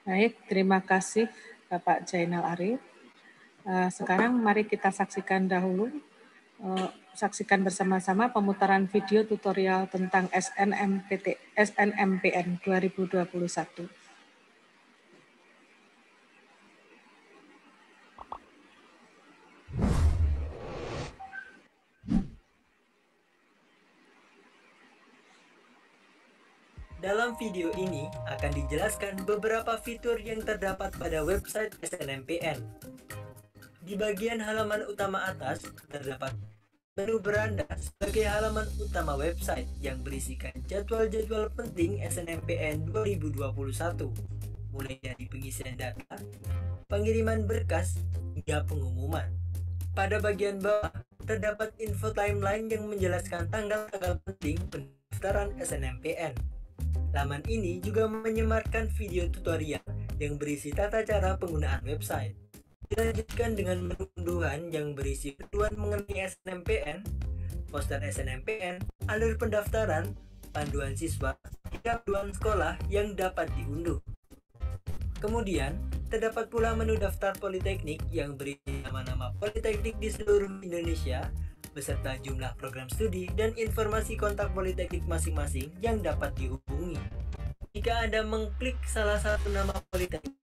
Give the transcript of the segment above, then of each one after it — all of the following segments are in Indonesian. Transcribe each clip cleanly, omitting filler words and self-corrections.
Baik, terima kasih Bapak Jainal Arif. Sekarang mari kita saksikan dahulu, saksikan bersama-sama pemutaran video tutorial tentang SNMPN 2021. Dalam video ini akan dijelaskan beberapa fitur yang terdapat pada website SNMPN. Di bagian halaman utama atas terdapat menu beranda sebagai halaman utama website yang berisikan jadwal-jadwal penting SNMPN 2021, mulai dari pengisian data, pengiriman berkas, hingga pengumuman. Pada bagian bawah terdapat info timeline yang menjelaskan tanggal-tanggal penting pendaftaran SNMPN. Laman ini juga menyematkan video tutorial yang berisi tata cara penggunaan website. Dilanjutkan dengan menu unduhan yang berisi panduan mengenai SNMPN, poster SNMPN, alur pendaftaran, panduan siswa, hingga panduan sekolah yang dapat diunduh. Kemudian, terdapat pula menu daftar politeknik yang berisi nama-nama politeknik di seluruh Indonesia, beserta jumlah program studi dan informasi kontak politeknik masing-masing yang dapat dihubungi. Jika Anda mengklik salah satu nama politeknik,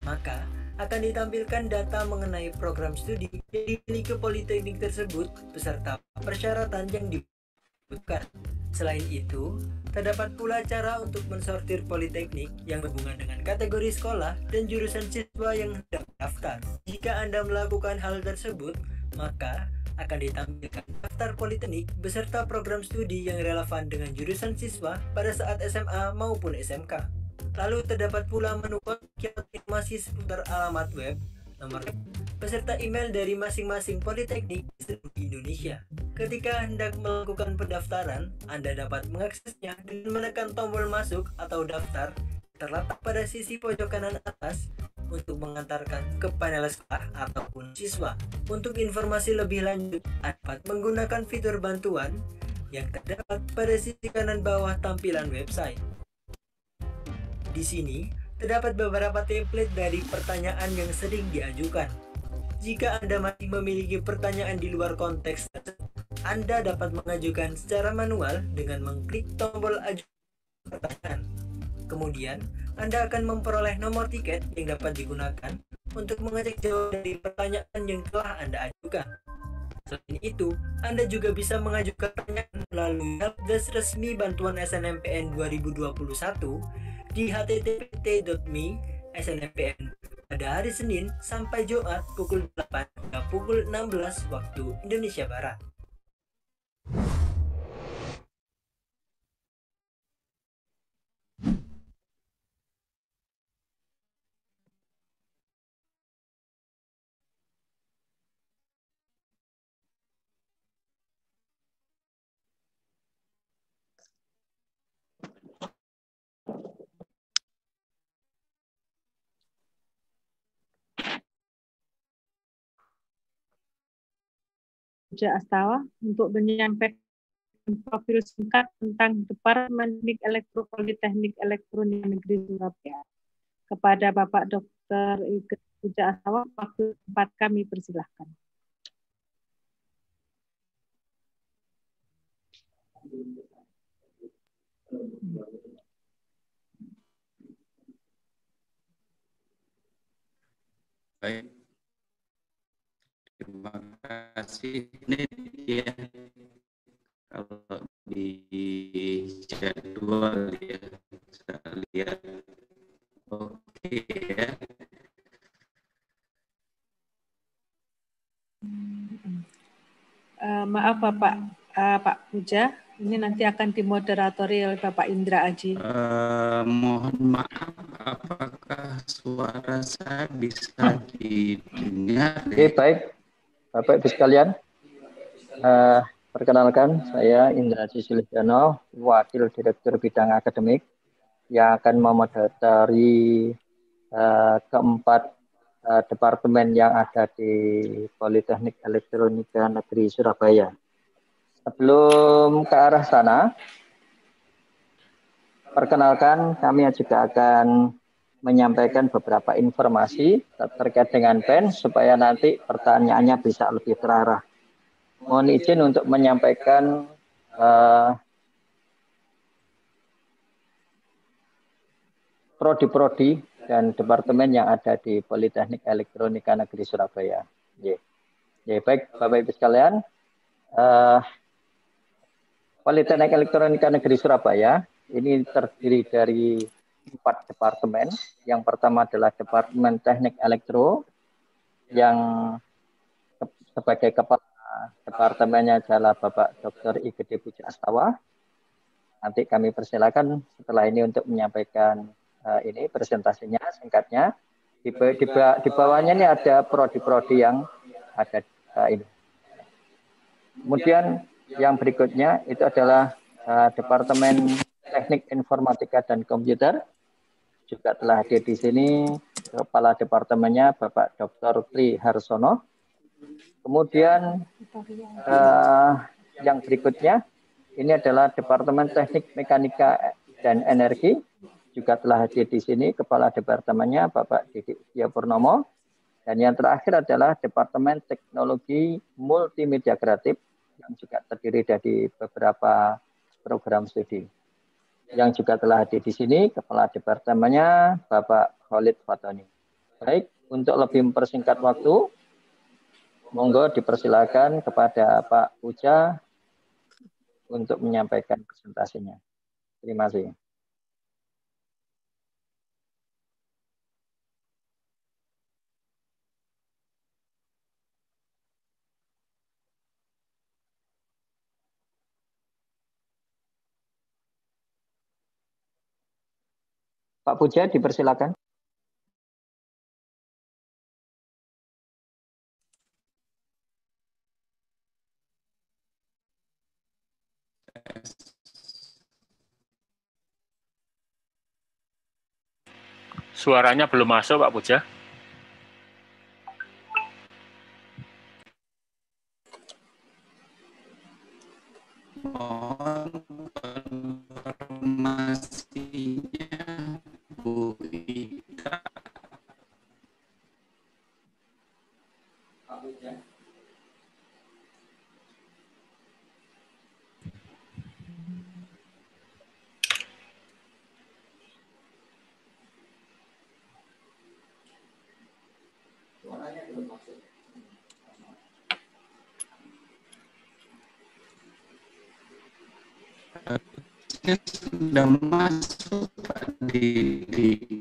maka akan ditampilkan data mengenai program studi yang dimiliki politeknik tersebut beserta persyaratan yang dibutuhkan. Selain itu, terdapat pula cara untuk mensortir politeknik yang berhubungan dengan kategori sekolah dan jurusan siswa yang hendak mendaftar. Jika Anda melakukan hal tersebut, maka akan ditampilkan daftar politeknik beserta program studi yang relevan dengan jurusan siswa pada saat SMA maupun SMK. Lalu terdapat pula menu kontak informasi seputar alamat web, nomor beserta email dari masing-masing politeknik di seluruh Indonesia. Ketika hendak melakukan pendaftaran, Anda dapat mengaksesnya dengan menekan tombol masuk atau daftar terletak pada sisi pojok kanan atas untuk mengantarkan ke panel sekolah ataupun siswa. Untuk informasi lebih lanjut, dapat menggunakan fitur bantuan yang terdapat pada sisi kanan bawah tampilan website. Di sini, terdapat beberapa template dari pertanyaan yang sering diajukan. Jika Anda masih memiliki pertanyaan di luar konteks, Anda dapat mengajukan secara manual dengan mengklik tombol ajukan pertanyaan. Kemudian, Anda akan memperoleh nomor tiket yang dapat digunakan untuk mengecek jawaban dari pertanyaan yang telah Anda ajukan. Selain itu, Anda juga bisa mengajukan pertanyaan melalui helpdesk resmi bantuan SNMPN 2021 di http://snmpn pada hari Senin sampai Jumat pukul 8 hingga pukul 16 waktu Indonesia Barat. Astawa untuk menyampaikan profil singkat tentang Departemen Teknik Elektro Politeknik Elektronik Negeri Surabaya. Kepada Bapak Dr. Ike Puja Astawa, waktu tempat kami persilahkan. Baik. Terima kasih. Ini dia kalau di jadwal ya saya lihat. Oke ya. Maaf Bapak Pak Puja, ini nanti akan dimoderatori oleh Bapak Indra Aji. Mohon maaf, apakah suara saya bisa didengar? Oke, baik. Bapak Ibu sekalian, perkenalkan saya Indra Aji Sulistiono, Wakil Direktur Bidang Akademik yang akan memoderatori keempat departemen yang ada di Politeknik Elektronika Negeri Surabaya. Sebelum ke arah sana, perkenalkan, kami juga akan menyampaikan beberapa informasi terkait dengan PEN supaya nanti pertanyaannya bisa lebih terarah. Mohon izin untuk menyampaikan prodi-prodi dan departemen yang ada di Politeknik Elektronika Negeri Surabaya. Ya, baik Bapak Ibu sekalian, Politeknik Elektronika Negeri Surabaya ini terdiri dari 4 departemen. Yang pertama adalah Departemen Teknik Elektro, yang sebagai kepala departemennya adalah Bapak Dr. I. Gede Puja Astawa. Nanti kami persilakan setelah ini untuk menyampaikan ini presentasinya singkatnya. Di bawahnya ini ada prodi-prodi yang ada ini. Kemudian yang berikutnya itu adalah Departemen Teknik Informatika dan Komputer. Juga telah hadir di sini Kepala Departemennya Bapak Dr. Tri Harsono. Kemudian yang berikutnya ini adalah Departemen Teknik Mekanika dan Energi. Juga telah hadir di sini Kepala Departemennya Bapak Didik Setia Purnomo. Dan yang terakhir adalah Departemen Teknologi Multimedia Kreatif yang juga terdiri dari beberapa program studi. Yang juga telah hadir di sini Kepala Departemennya Bapak Khalid Fatoni. Baik, untuk lebih mempersingkat waktu, monggo dipersilakan kepada Pak Puja untuk menyampaikan presentasinya. Terima kasih. Pak Puja, dipersilakan. Suaranya belum masuk, Pak Puja. Mohon informasinya Bu Ika. Sudah masuk Pak Didi.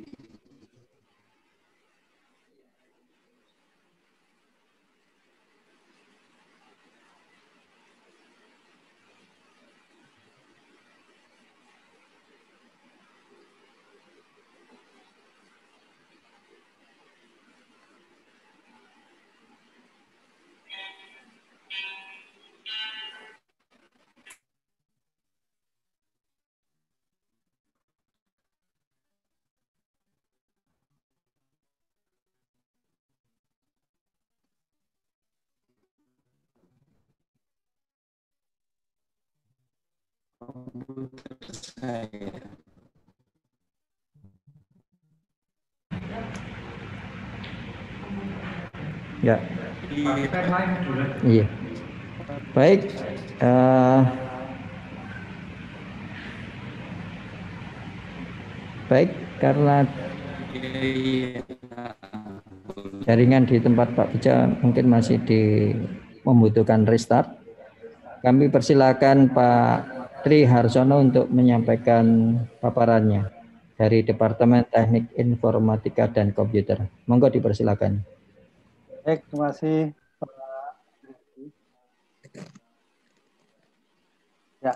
Komputer saya. Ya. Iya. Baik. Baik, karena jaringan di tempat Pak Puja mungkin masih membutuhkan restart. Kami persilakan Pak Tri Harsono untuk menyampaikan paparannya dari Departemen Teknik Informatika dan Komputer. Monggo dipersilakan. Baik, terima kasih. Ya.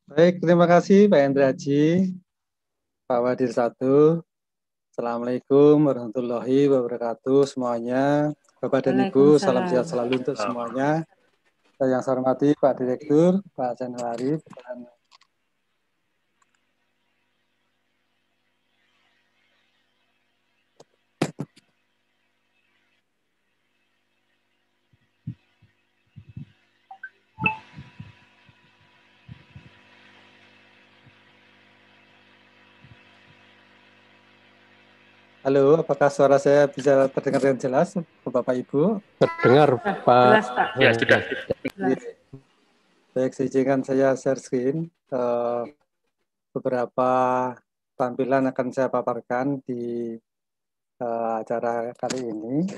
Baik, terima kasih Pak Hendra Haji, Pak Wadir 1. Assalamualaikum warahmatullahi wabarakatuh semuanya. Bapak dan Ibu, salam sehat selalu untuk semuanya. Yang saya hormati Pak Direktur, Pak Januari, dan Halo, apakah suara saya bisa terdengar dengan jelas, Bapak Ibu? Terdengar, Pak. Jelas, Pak. Ya, sudah. Jelas. Baik, izinkan saya share screen. Beberapa tampilan akan saya paparkan di acara kali ini.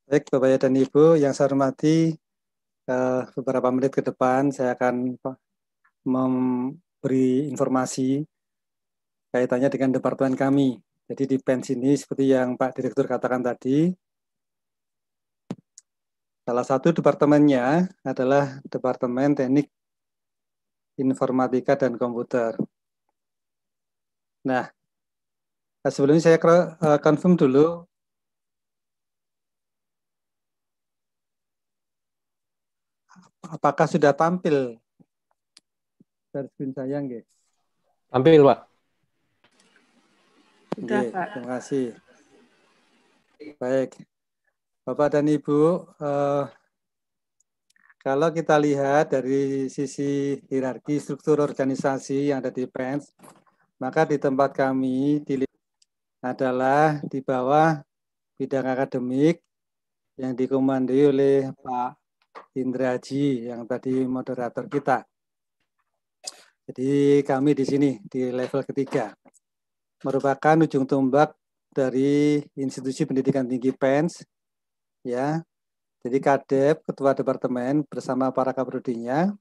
Baik, Bapak dan Ibu yang saya hormati, beberapa menit ke depan saya akan memberi informasi kaitannya dengan departemen kami. Jadi di PENS ini seperti yang Pak Direktur katakan tadi, salah satu departemennya adalah Departemen Teknik Informatika dan Komputer. Nah, sebelumnya saya confirm dulu. Apakah sudah tampil screen saya, nggih? Tampil, Pak. Sudah, Nggih, Pak. terima kasih. Baik, Bapak dan Ibu, kalau kita lihat dari sisi hierarki struktur organisasi yang ada di PENS, maka di tempat kami adalah di bawah bidang akademik yang dikomandoi oleh Pak Indra Haji yang tadi moderator kita. Jadi kami di sini di level ketiga merupakan ujung tombak dari institusi pendidikan tinggi PENS, ya. Jadi Kadep, Ketua Departemen bersama para kaprodinya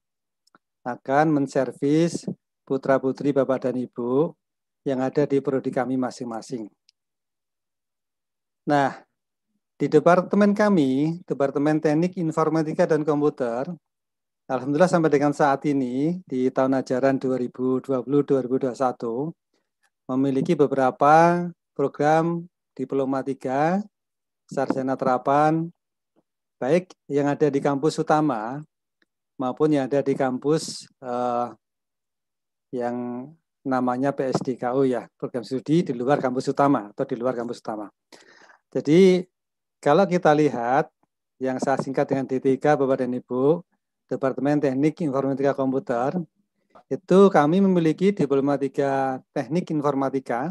akan menservis putra-putri Bapak dan Ibu yang ada di prodi kami masing-masing. Nah, di departemen kami, Departemen Teknik Informatika dan Komputer, alhamdulillah sampai dengan saat ini, di tahun ajaran 2020-2021, memiliki beberapa program Diploma 3, Sarjana Terapan, baik yang ada di kampus utama maupun yang ada di kampus yang namanya PSDKU ya, program studi di luar kampus utama atau di luar kampus utama. Jadi kalau kita lihat yang saya singkat dengan D3 Bapak dan Ibu, Departemen Teknik Informatika Komputer, itu kami memiliki Diploma 3 Teknik Informatika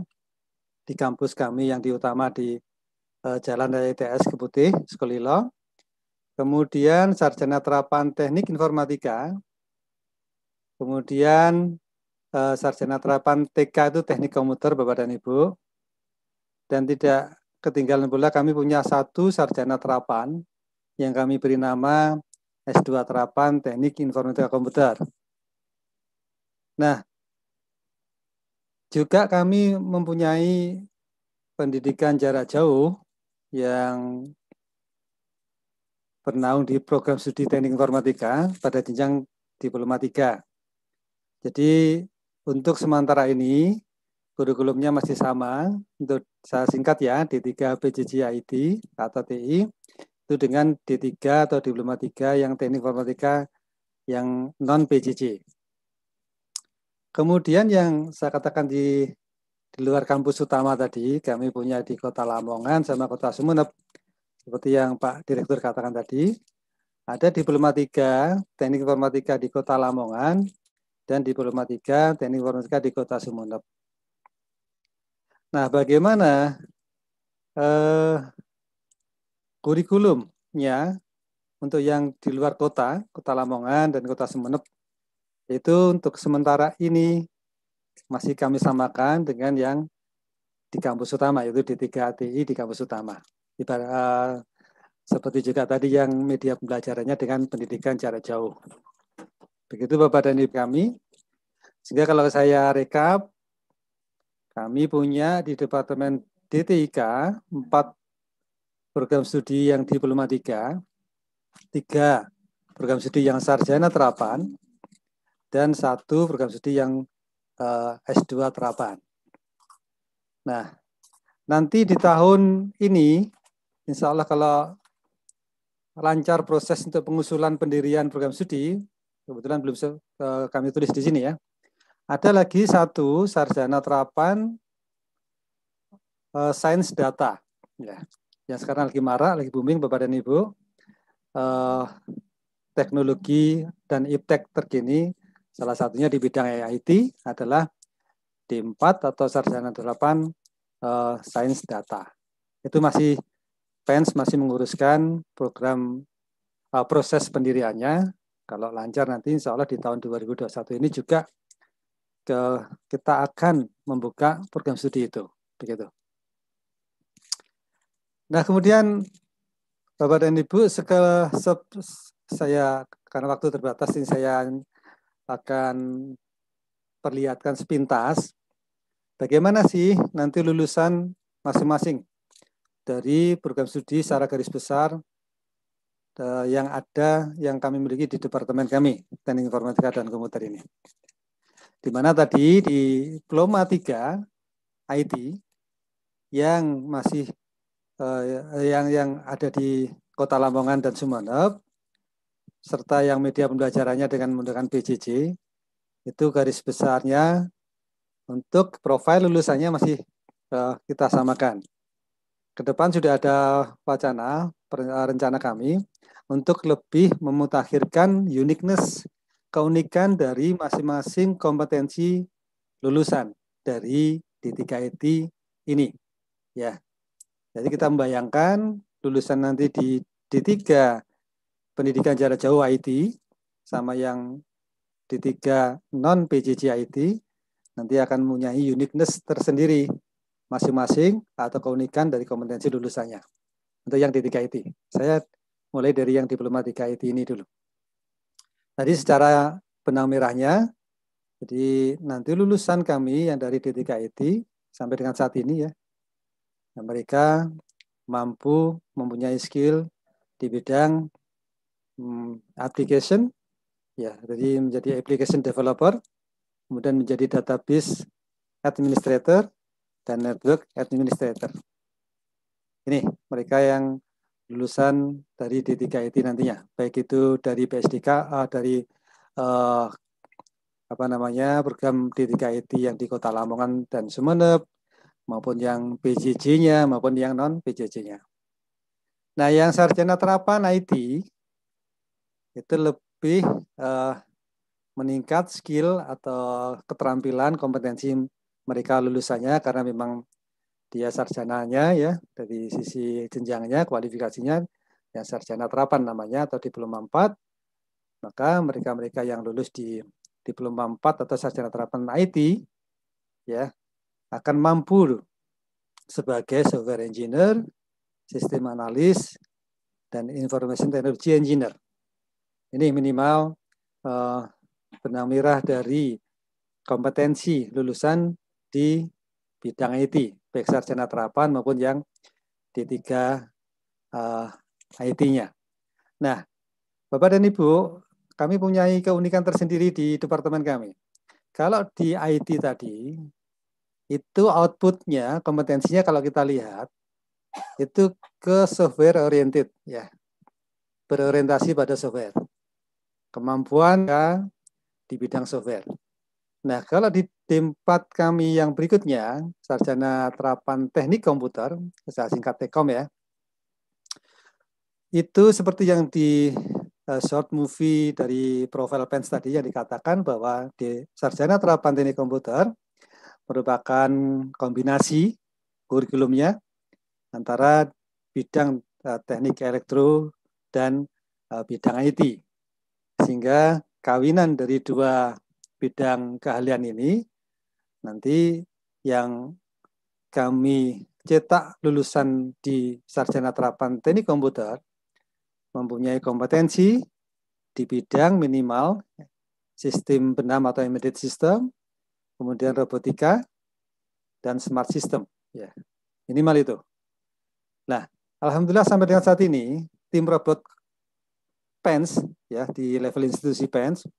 di kampus kami yang di utama di Jalan Raya ITS Keputih, Sukolilo. Kemudian Sarjana Terapan Teknik Informatika, kemudian Sarjana Terapan TK itu Teknik Komputer Bapak dan Ibu, dan tidak ketinggalan pula kami punya satu Sarjana Terapan yang kami beri nama S2 Terapan Teknik Informatika Komputer. Nah, juga kami mempunyai pendidikan jarak jauh yang bernaung di program studi teknik informatika pada jenjang Diploma 3. Jadi untuk sementara ini kurikulumnya masih sama. Untuk saya singkat ya, D3 PJJ IT atau TI itu dengan D3 atau Diploma 3 yang teknik informatika yang non PJJ. Kemudian yang saya katakan di luar kampus utama tadi, kami punya di Kota Lamongan sama Kota Sumeneb. Seperti yang Pak Direktur katakan tadi, ada Diploma 3 Teknik Informatika di Kota Lamongan dan Diploma 3 Teknik Informatika di Kota Sumeneb. Nah, bagaimana kurikulumnya untuk yang di luar kota, Kota Lamongan dan Kota Sumeneb, itu untuk sementara ini masih kami samakan dengan yang di kampus utama, yaitu D3 ATI di kampus utama. Seperti juga tadi yang media pembelajarannya dengan pendidikan jarak jauh. Begitu Bapak dan Ibu kami. Sehingga kalau saya rekap, kami punya di Departemen DTIK 4 program studi yang Diploma 3, 3 program studi yang Sarjana Terapan, dan 1 program studi yang S2 Terapan. Nah, nanti di tahun ini, insya Allah kalau lancar proses untuk pengusulan pendirian program studi, kebetulan belum kami tulis di sini ya, Ada lagi satu sarjana terapan sains data, ya, yang sekarang lagi marak, lagi booming, Bapak dan Ibu. Teknologi dan iptek terkini, salah satunya di bidang IT adalah D4 atau sarjana terapan sains data. Itu masih PENS masih menguruskan program proses pendiriannya. Kalau lancar nanti insya Allah di tahun 2021 ini juga kita akan membuka program studi itu. Begitu. Nah, kemudian Bapak dan Ibu, saya karena waktu terbatas ini saya akan perlihatkan sepintas bagaimana sih nanti lulusan masing-masing dari program studi secara garis besar yang kami miliki di departemen kami, Teknik Informatika dan Komputer ini. Di mana tadi di Diploma 3 IT yang masih yang ada di Kota Lamongan dan Sumeneb, serta yang media pembelajarannya dengan menggunakan PJJ, itu garis besarnya untuk profil lulusannya masih kita samakan. Ke depan sudah ada wacana, rencana kami untuk lebih memutakhirkan uniqueness, keunikan dari masing-masing kompetensi lulusan dari D3 IT ini. Ya. Jadi kita membayangkan lulusan nanti di D3 pendidikan jarak jauh IT sama yang D3 non PJJ IT nanti akan mempunyai uniqueness tersendiri masing-masing atau keunikan dari kompetensi lulusannya. Untuk yang D3 IT, saya mulai dari yang Diploma 3 IT ini dulu. Tadi secara benang merahnya, jadi nanti lulusan kami yang dari D3 IT sampai dengan saat ini ya, mereka mampu mempunyai skill di bidang application, ya, jadi menjadi application developer, kemudian menjadi database administrator dan network administrator. Ini mereka yang lulusan dari D3 IT nantinya, baik itu dari PSDK, dari program D3 IT yang di Kota Lamongan dan Sumeneb, maupun yang PJJ-nya, maupun yang non-PJJ-nya. Nah, yang sarjana terapan IT, itu lebih meningkat skill atau keterampilan, kompetensi mereka lulusannya, karena memang dia sarjananya ya, dari sisi jenjangnya, kualifikasinya, yang sarjana terapan namanya, atau Diploma 4, maka mereka-mereka yang lulus di Diploma 4 atau sarjana terapan IT, ya, akan mampu sebagai software engineer, sistem analis, dan information technology engineer. Ini minimal benang merah dari kompetensi lulusan di bidang IT, baik sarjana terapan maupun yang D3 IT-nya. Nah, Bapak dan Ibu, kami punya keunikan tersendiri di departemen kami. Kalau di IT tadi, itu outputnya, kompetensinya kalau kita lihat, itu ke software oriented, ya, berorientasi pada software. Kemampuan di bidang software. Nah, kalau di tempat kami yang berikutnya, sarjana terapan teknik komputer, saya singkat Tekom ya, itu seperti yang di short movie dari profil PENS tadi yang dikatakan bahwa di sarjana terapan teknik komputer merupakan kombinasi kurikulumnya antara bidang teknik elektro dan bidang IT. Sehingga kawinan dari dua bidang keahlian ini nanti yang kami cetak lulusan di sarjana terapan teknik komputer mempunyai kompetensi di bidang minimal sistem benam atau embedded system, kemudian robotika, dan smart system. Ya, minimal itu. Nah, alhamdulillah sampai dengan saat ini, tim robot PENS, ya, di level institusi PENS,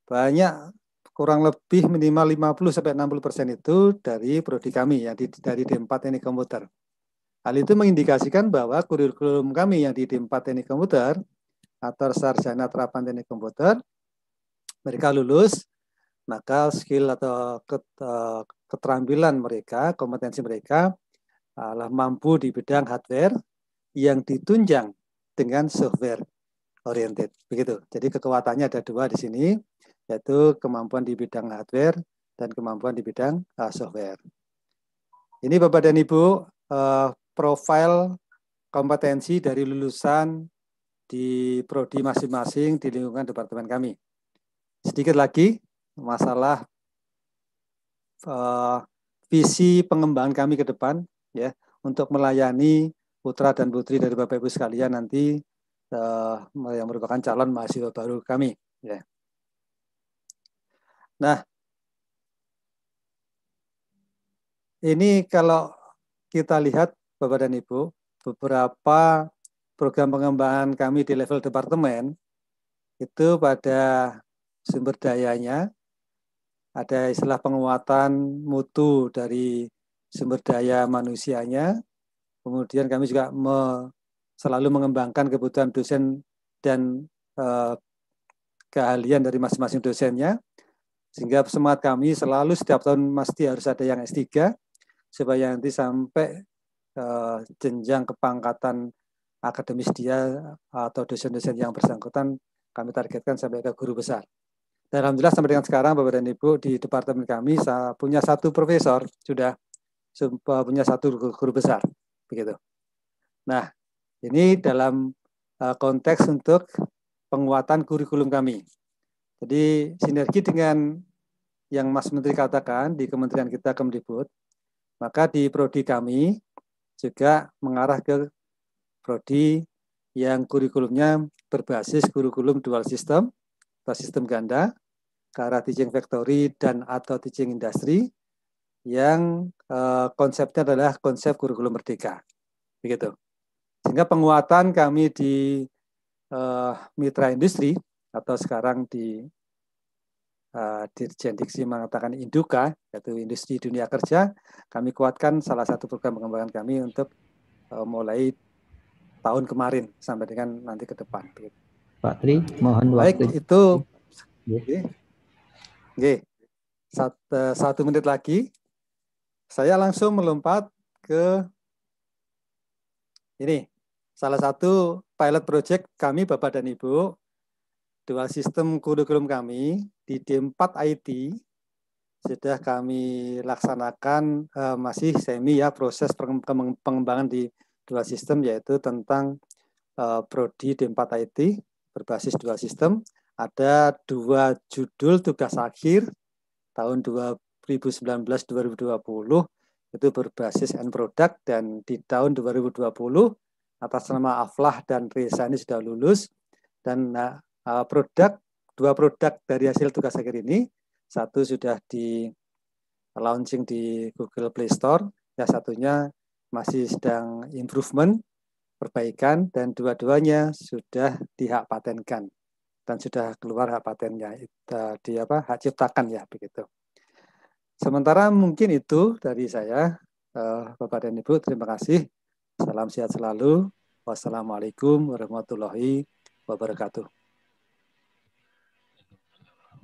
banyak, kurang lebih minimal 50-60% itu dari prodi kami, ya, dari D4 Teknik Komputer. Hal itu mengindikasikan bahwa kurikulum kami yang di D4 Teknik Komputer, atau sarjana terapan teknik komputer, mereka lulus maka skill atau keterampilan mereka, kompetensi mereka adalah mampu di bidang hardware yang ditunjang dengan software oriented. Begitu. Jadi kekuatannya ada dua di sini, yaitu kemampuan di bidang hardware dan kemampuan di bidang software. Ini Bapak dan Ibu, profil kompetensi dari lulusan di prodi masing-masing di lingkungan departemen kami. Sedikit lagi masalah visi pengembangan kami ke depan, ya, untuk melayani putra dan putri dari Bapak Ibu sekalian nanti yang merupakan calon mahasiswa baru kami. Ya. Nah, ini kalau kita lihat Bapak dan Ibu, beberapa program pengembangan kami di level departemen itu pada sumber dayanya ada istilah penguatan mutu dari sumber daya manusianya. Kemudian kami juga selalu mengembangkan kebutuhan dosen dan keahlian dari masing-masing dosennya. Sehingga semangat kami selalu setiap tahun mesti harus ada yang S3 supaya nanti sampai jenjang kepangkatan akademis dia atau dosen-dosen yang bersangkutan kami targetkan sampai ke guru besar. Dan alhamdulillah sampai dengan sekarang Bapak dan Ibu di departemen kami punya satu profesor, sudah punya satu guru besar, begitu. Nah, ini dalam konteks untuk penguatan kurikulum kami. Jadi sinergi dengan yang Mas Menteri katakan di kementerian kita Kemdikbud, maka di prodi kami juga mengarah ke prodi yang kurikulumnya berbasis kurikulum dual system atau sistem ganda ke arah teaching factory dan atau teaching industry yang konsepnya adalah konsep kurikulum merdeka, begitu. Sehingga penguatan kami di mitra industri atau sekarang di Dirjen Diksi mengatakan Induka, yaitu Industri Dunia Kerja, kami kuatkan salah satu program pengembangan kami untuk mulai tahun kemarin sampai dengan nanti ke depan. Pak Tri, mohon waktu. Baik, itu. Oke. 1 menit lagi. Saya langsung melompat ke ini. Salah satu pilot project kami, Bapak dan Ibu, dual sistem kurikulum kami di D4 IT sudah kami laksanakan masih semi ya proses pengembangan di dual sistem, yaitu tentang prodi D4 IT berbasis dual sistem. Ada 2 judul tugas akhir tahun 2019-2020 itu berbasis end product, dan di tahun 2020 atas nama Aflah dan Reza ini sudah lulus, dan dua produk dari hasil tugas akhir ini, satu sudah di launching di Google Play Store, yang satunya masih sedang improvement, perbaikan, dan dua-duanya sudah dihak patenkan dan sudah keluar hak patennya, hak ciptakan ya, begitu. Sementara mungkin itu dari saya, Bapak dan Ibu, terima kasih. Salam sehat selalu. Wassalamualaikum warahmatullahi wabarakatuh.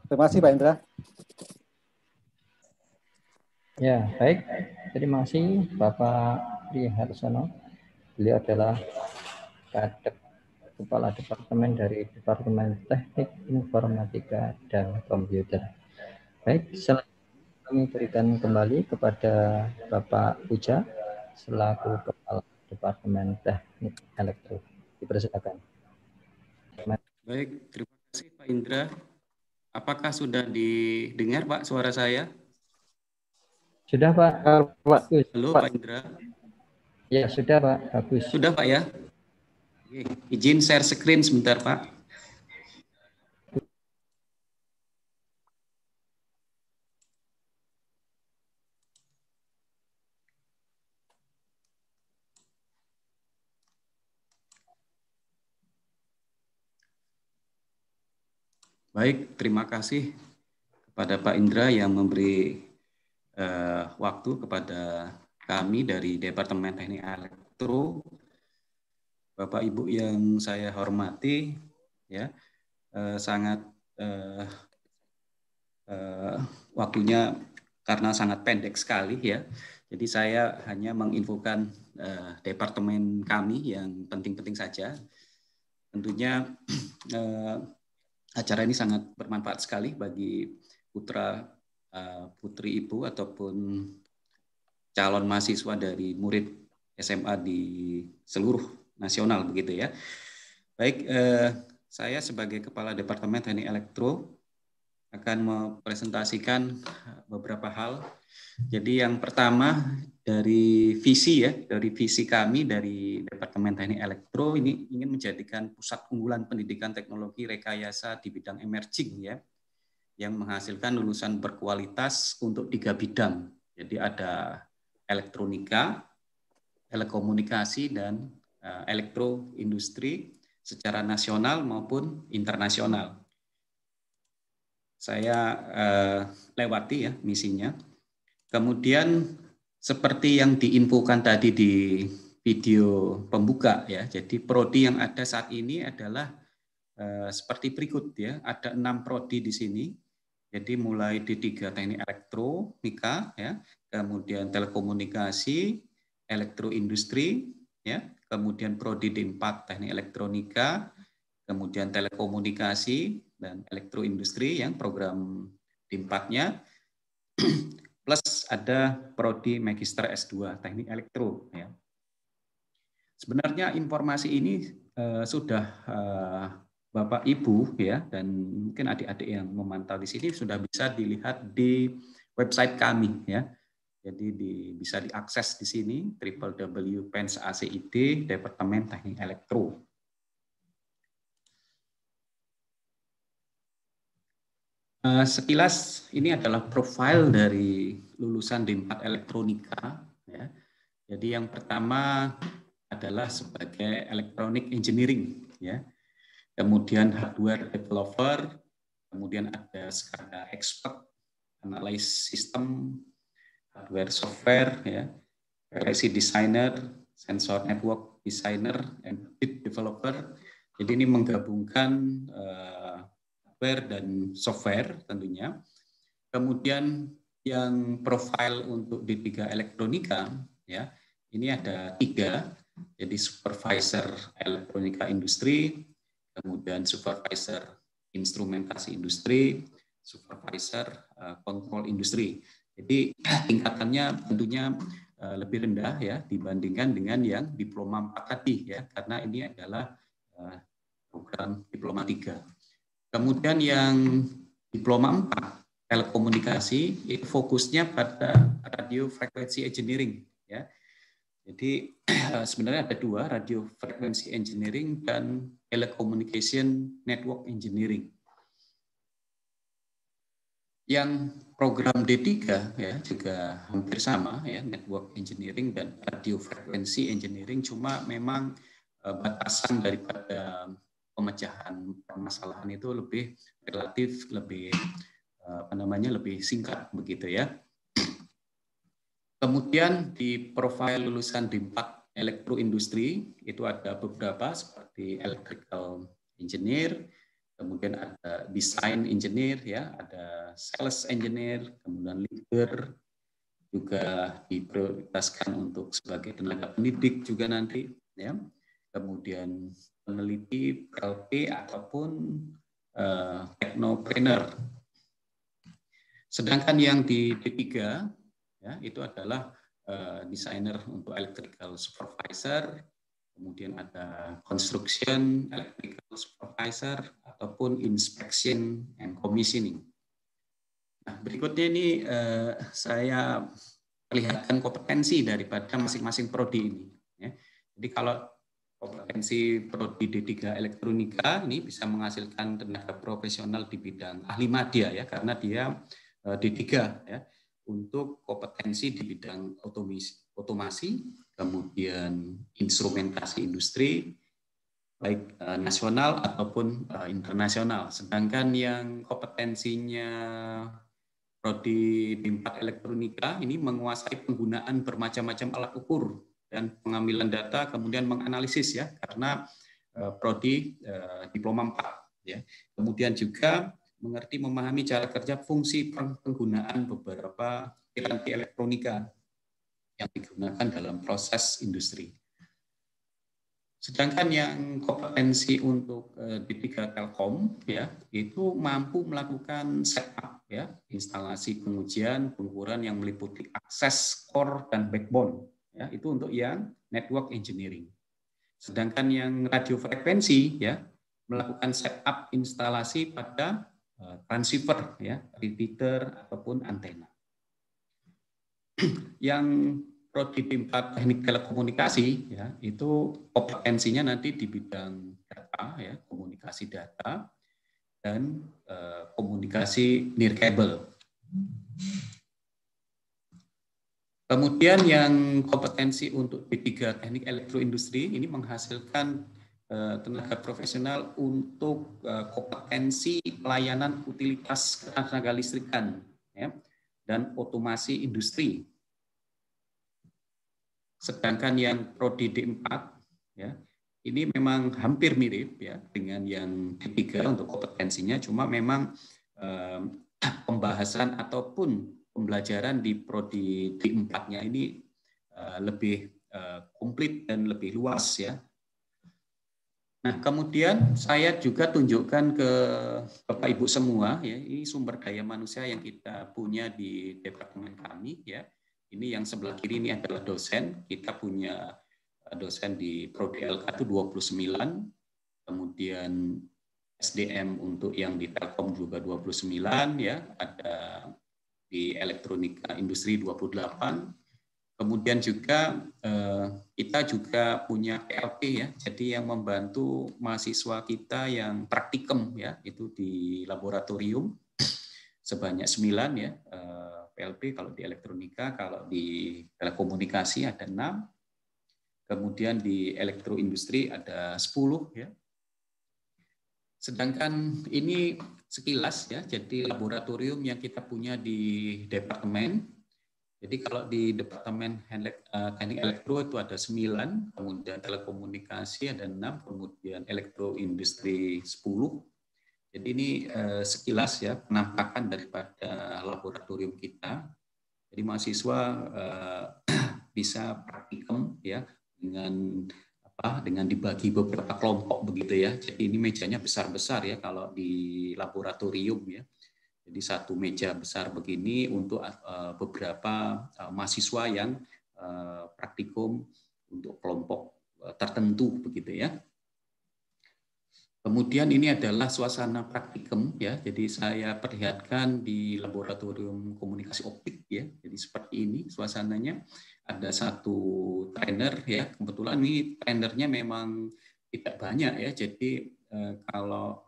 Terima kasih Pak Indra. Ya, baik. Terima kasih Bapak Tri Harsono. Beliau adalah Kepala Departemen dari Departemen Teknik Informatika dan Komputer. Baik, selanjutnya kami berikan kembali kepada Bapak Puja selaku Kepala Departemen Teknik Elektro. Dipersilakan. Baik, terima kasih Pak Indra. Apakah sudah didengar Pak suara saya? Sudah Pak. Bagus. Halo Pak Indra. Ya sudah Pak, bagus. Sudah Pak ya? Oke, izin share screen sebentar Pak. Baik, terima kasih kepada Pak Indra yang memberi waktu kepada kami dari Departemen Teknik Elektro. Bapak Ibu yang saya hormati, ya sangat waktunya karena sangat pendek sekali ya. Jadi saya hanya menginfokan departemen kami yang penting-penting saja. Tentunya acara ini sangat bermanfaat sekali bagi putra putri ibu ataupun calon mahasiswa dari murid SMA di seluruh nasional begitu ya. Baik, saya sebagai Kepala Departemen Teknik Elektro akan mempresentasikan beberapa hal. Jadi yang pertama dari visi ya, dari visi kami dari Departemen Teknik Elektro ini ingin menjadikan pusat unggulan pendidikan teknologi rekayasa di bidang emerging ya, yang menghasilkan lulusan berkualitas untuk 3 bidang. Jadi ada elektronika, telekomunikasi, dan elektroindustri secara nasional maupun internasional. Saya lewati ya misinya. Kemudian seperti yang diinfokan tadi di video pembuka ya, jadi prodi yang ada saat ini adalah seperti berikut ya. Ada 6 prodi di sini. Jadi mulai D3 Teknik Elektronika ya, kemudian telekomunikasi, elektroindustri ya, kemudian prodi D4 Teknik Elektronika, kemudian telekomunikasi dan elektroindustri yang program D4-nya, plus ada prodi Magister S2 Teknik Elektro ya. Sebenarnya informasi ini sudah Bapak Ibu ya, dan mungkin adik-adik yang memantau di sini sudah bisa dilihat di website kami ya. Jadi bisa diakses di sini www.pens.acid Departemen Teknik Elektro. Sekilas ini adalah profil dari lulusan D4 Elektronika ya. Jadi yang pertama adalah sebagai Electronic Engineering ya. Kemudian hardware developer, kemudian ada sekada expert, analysis system, hardware software ya, PLC designer, sensor network designer, embedded developer. Jadi ini menggabungkan hardware dan software tentunya. Kemudian yang profil untuk D3 Elektronika ya, ini ada 3. Jadi supervisor elektronika industri, kemudian supervisor instrumentasi industri, supervisor kontrol industri. Jadi tingkatannya tentunya lebih rendah ya dibandingkan dengan yang diploma 4 tadi ya, karena ini adalah program diploma 3. Kemudian yang diploma 4 telekomunikasi itu fokusnya pada radio frequency engineering ya. Jadi sebenarnya ada 2, radio frequency engineering dan telecommunication network engineering. Yang program D3 ya juga hampir sama ya, network engineering dan radio frequency engineering, cuma memang batasan daripada pemecahan permasalahan itu lebih relatif lebih lebih singkat begitu ya. Kemudian di profil lulusan D4 elektroindustri itu ada beberapa seperti electrical engineer, kemudian ada design engineer ya, ada sales engineer, kemudian leader, juga diprioritaskan untuk sebagai tenaga pendidik juga nanti ya. Kemudian peneliti PLP ataupun teknopreneur. Sedangkan yang di D3 ya, itu adalah desainer untuk electrical supervisor, kemudian ada construction electrical supervisor ataupun inspection and commissioning. Nah, berikutnya ini saya perlihatkan kompetensi daripada masing-masing prodi ini ya. Jadi kalau kompetensi prodi D3 Elektronika ini bisa menghasilkan tenaga profesional di bidang ahli media ya, karena dia D3 ya, untuk kompetensi di bidang otomasi, kemudian instrumentasi industri baik nasional ataupun internasional. Sedangkan yang kompetensinya prodi D4 Elektronika ini menguasai penggunaan bermacam-macam alat ukur dan pengambilan data, kemudian menganalisis ya, karena prodi diploma 4 ya. Kemudian juga mengerti, memahami cara kerja fungsi penggunaan beberapa piranti elektronika yang digunakan dalam proses industri. Sedangkan yang kompetensi untuk D3 Telkom ya itu mampu melakukan setup ya, instalasi pengujian, pengukuran yang meliputi akses core dan backbone ya, itu untuk yang network engineering. Sedangkan yang radiofrekuensi ya melakukan setup instalasi pada transceiver ya, repeater ataupun antena. Yang prodi D4 teknik telekomunikasi ya itu kompetensinya nanti di bidang data ya, komunikasi data dan komunikasi nirkabel. Kemudian yang kompetensi untuk D3 teknik elektroindustri ini menghasilkan tenaga profesional untuk kompetensi pelayanan utilitas ketenaga listrikan ya, dan otomasi industri. Sedangkan yang prodi D4 ya, ini memang hampir mirip ya dengan yang D3 untuk kompetensinya, cuma memang pembahasan ataupun pembelajaran di prodi D4-nya ini lebih komplit dan lebih luas ya. Nah, kemudian saya juga tunjukkan ke Bapak Ibu semua ya, ini sumber daya manusia yang kita punya di departemen kami ya. Ini yang sebelah kiri ini adalah dosen. Kita punya dosen di prodi LK itu 29, kemudian SDM untuk yang di Telkom juga 29 ya, ada di elektronika industri 28. Kemudian juga kita juga punya PLP ya, jadi yang membantu mahasiswa kita yang praktikum ya, itu di laboratorium sebanyak 9 ya, PLP kalau di elektronika, kalau di telekomunikasi ada 6, kemudian di elektroindustri ada 10 ya. Sedangkan ini sekilas ya, jadi laboratorium yang kita punya di departemen. Jadi kalau di departemen teknik elektro itu ada 9, kemudian telekomunikasi ada 6, kemudian elektroindustri 10. Jadi ini sekilas ya penampakan daripada laboratorium kita. Jadi mahasiswa bisa praktikum ya dengan dibagi beberapa kelompok begitu ya. Jadi ini mejanya besar-besar ya kalau di laboratorium ya. Jadi satu meja besar begini untuk beberapa mahasiswa yang praktikum untuk kelompok tertentu begitu ya. Kemudian ini adalah suasana praktikum ya. Jadi saya perlihatkan di laboratorium komunikasi optik ya. Jadi seperti ini suasananya. Ada satu trainer ya. Kebetulan ini trainernya memang tidak banyak ya. Jadi kalau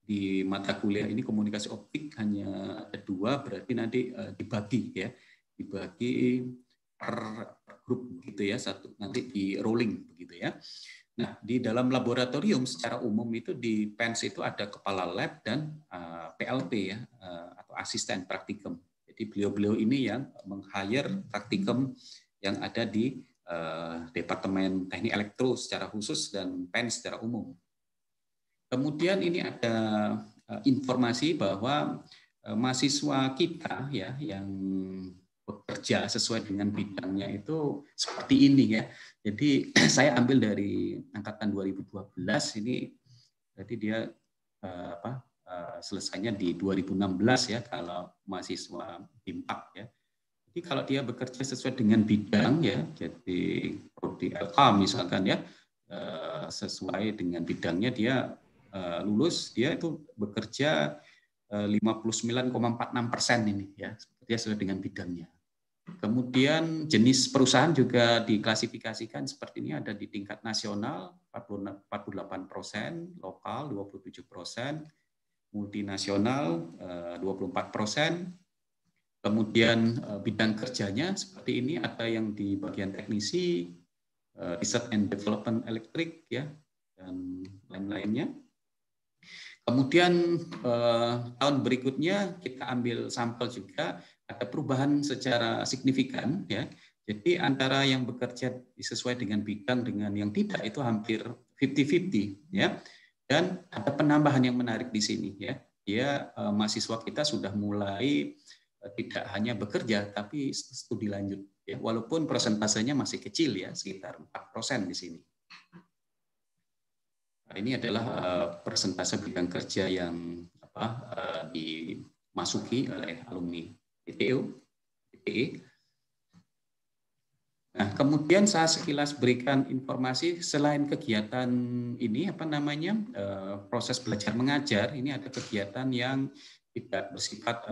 di mata kuliah ini komunikasi optik hanya ada 2, berarti nanti dibagi ya. Dibagi per grup gitu ya. Satu nanti di rolling begitu ya. Nah, di dalam laboratorium secara umum itu di PENS itu ada kepala lab dan PLP ya, atau asisten praktikum. Jadi beliau-beliau ini yang meng-hire praktikum yang ada di Departemen Teknik Elektro secara khusus dan PENS secara umum. Kemudian ini ada informasi bahwa mahasiswa kita ya yang bekerja sesuai dengan bidangnya itu seperti ini ya. Jadi saya ambil dari angkatan 2012 ini, berarti dia selesainya di 2016 ya kalau mahasiswa D4 ya. Jadi kalau dia bekerja sesuai dengan bidang ya, jadi prodi LK misalkan ya, sesuai dengan bidangnya dia lulus, dia itu bekerja 59,46% ini ya, dia sesuai dengan bidangnya. Kemudian jenis perusahaan juga diklasifikasikan seperti ini, ada di tingkat nasional 48%, lokal 27%, multinasional 24%. Kemudian bidang kerjanya seperti ini, ada yang di bagian teknisi, research and development elektrik ya, dan lain-lainnya. Kemudian tahun berikutnya kita ambil sampel juga, ada perubahan secara signifikan ya. Jadi antara yang bekerja sesuai dengan bidang dengan yang tidak itu hampir 50-50 ya. Dan ada penambahan yang menarik di sini ya. mahasiswa kita sudah mulai tidak hanya bekerja tapi studi lanjut ya, walaupun persentasenya masih kecil ya, sekitar 4% di sini. Nah, ini adalah persentase bidang kerja yang dimasuki oleh alumni DTE. Nah, kemudian saya sekilas berikan informasi selain kegiatan ini proses belajar mengajar, ini ada kegiatan yang tidak bersifat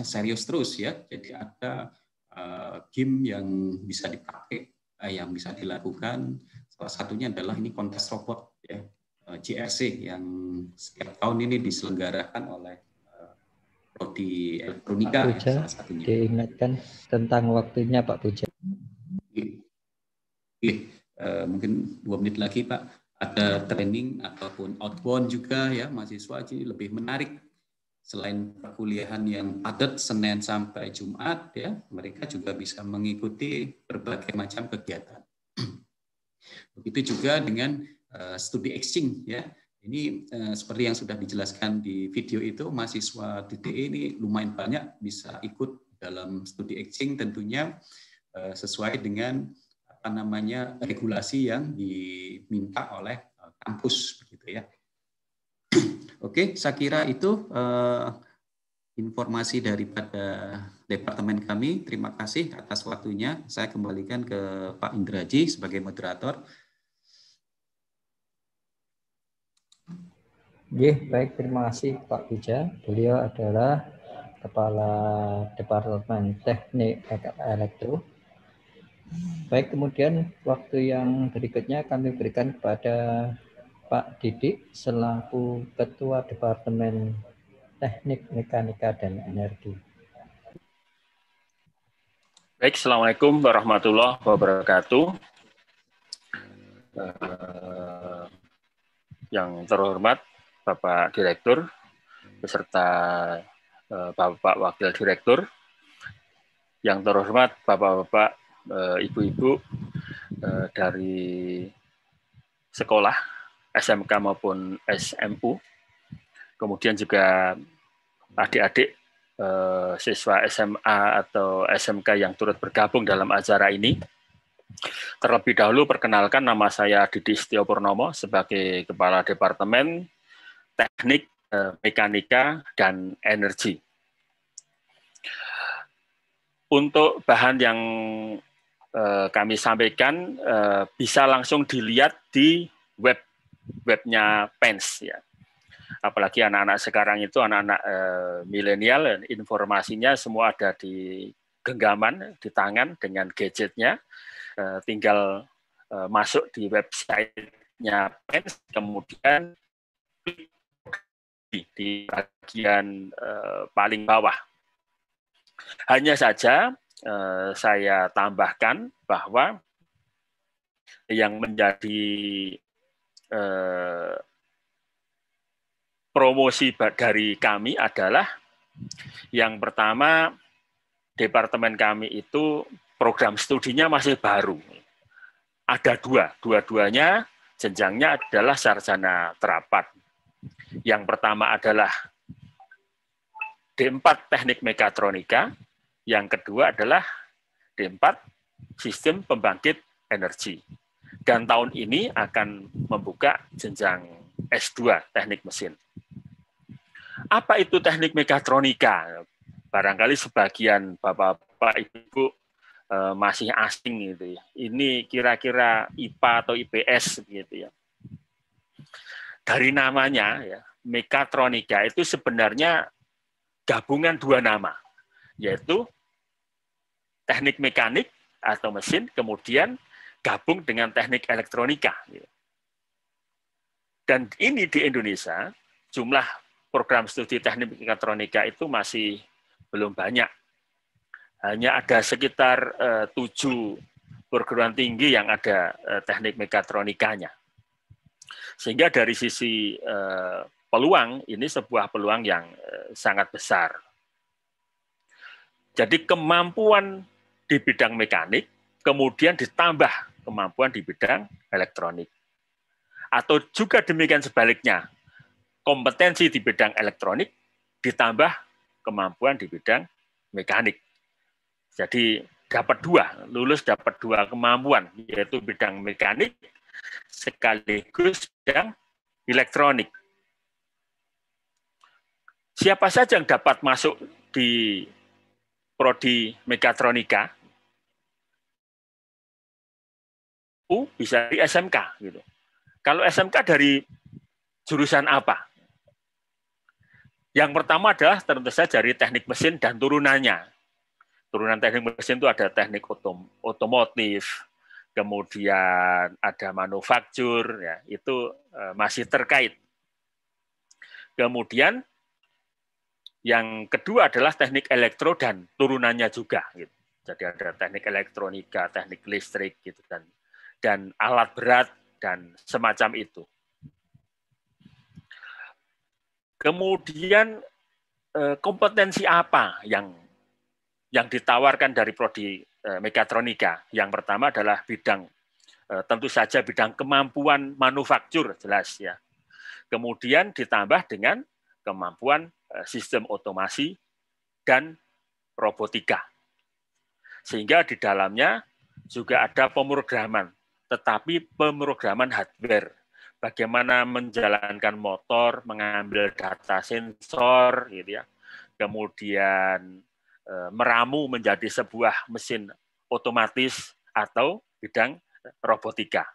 serius terus ya. Jadi ada game yang bisa dipakai, yang bisa dilakukan. Salah satunya adalah ini kontes robot ya, JRC yang setiap tahun ini diselenggarakan oleh Prodi Elektronika Pak Puja, ya, salah satunya. Diingatkan tentang waktunya Pak Puja. Mungkin 2 menit lagi Pak. Ada training ataupun outbound juga ya, mahasiswa jadi lebih menarik. Selain perkuliahan yang padat Senin sampai Jumat ya, mereka juga bisa mengikuti berbagai macam kegiatan. Begitu juga dengan studi exchange ya. Ini seperti yang sudah dijelaskan di video itu, mahasiswa DTE ini lumayan banyak bisa ikut dalam studi exchange, tentunya sesuai dengan regulasi yang diminta oleh kampus begitu ya. Oke, saya kira itu informasi daripada departemen kami. Terima kasih atas waktunya. Saya kembalikan ke Pak Indraji sebagai moderator. Baik, terima kasih Pak Puja. Beliau adalah Kepala Departemen Teknik Elektro. Baik, kemudian waktu yang berikutnya kami berikan kepada Pak Didik selaku Ketua Departemen Teknik Mekanika dan Energi. Baik, Assalamualaikum warahmatullahi wabarakatuh. Yang terhormat Bapak Direktur beserta Bapak Wakil Direktur, yang terhormat Bapak-bapak, Ibu-ibu dari sekolah SMK maupun SMU, kemudian juga adik-adik siswa SMA atau SMK yang turut bergabung dalam acara ini. Terlebih dahulu perkenalkan, nama saya Didi Setio Purnomo sebagai Kepala Departemen Teknik Mekanika dan Energi. Untuk bahan yang kami sampaikan bisa langsung dilihat di webnya PENS ya. Apalagi anak-anak sekarang itu anak-anak milenial, informasinya semua ada di genggaman, di tangan dengan gadgetnya. Tinggal masuk di websitenya PENS, kemudian di bagian paling bawah. Hanya saja saya tambahkan bahwa yang menjadi promosi dari kami adalah yang pertama, departemen kami itu program studinya masih baru. Ada dua-duanya jenjangnya adalah sarjana terapat. Yang pertama adalah D4 Teknik Mekatronika, yang kedua adalah D4 Sistem Pembangkit Energi. Dan tahun ini akan membuka jenjang S2 Teknik Mesin. Apa itu Teknik Mekatronika? Barangkali sebagian Bapak-bapak, Ibu masih asing gitu ya. Ini kira-kira IPA atau IPS gitu ya. Dari namanya ya, Mekatronika itu sebenarnya gabungan dua nama, yaitu teknik mekanik atau mesin, kemudian gabung dengan teknik elektronika. Dan ini di Indonesia, jumlah program studi teknik mekatronika itu masih belum banyak. Hanya ada sekitar 7 perguruan tinggi yang ada teknik mekatronikanya. Sehingga dari sisi peluang, ini sebuah peluang yang sangat besar. Jadi kemampuan di bidang mekanik, kemudian ditambah kemampuan di bidang elektronik. Atau juga demikian sebaliknya, kompetensi di bidang elektronik ditambah kemampuan di bidang mekanik. Jadi dapat lulus dapat 2 kemampuan, yaitu bidang mekanik sekaligus bidang elektronik. Siapa saja yang dapat masuk di prodi mekatronika? Bisa di SMK gitu. Kalau SMK dari jurusan apa? Yang pertama adalah tentu saja dari teknik mesin dan turunannya. Turunan teknik mesin itu ada teknik otomotif, kemudian ada manufaktur, ya, itu masih terkait. Kemudian yang kedua adalah teknik elektro dan turunannya juga. Gitu. Jadi ada teknik elektronika, teknik listrik, gitu dan alat berat dan semacam itu. Kemudian kompetensi apa yang ditawarkan dari prodi mekatronika? Yang pertama adalah bidang tentu saja bidang kemampuan manufaktur, jelas ya. Kemudian ditambah dengan kemampuan sistem otomasi dan robotika. Sehingga di dalamnya juga ada pemrograman, tetapi pemrograman hardware. Bagaimana menjalankan motor, mengambil data sensor, gitu ya. Kemudian meramu menjadi sebuah mesin otomatis atau bidang robotika.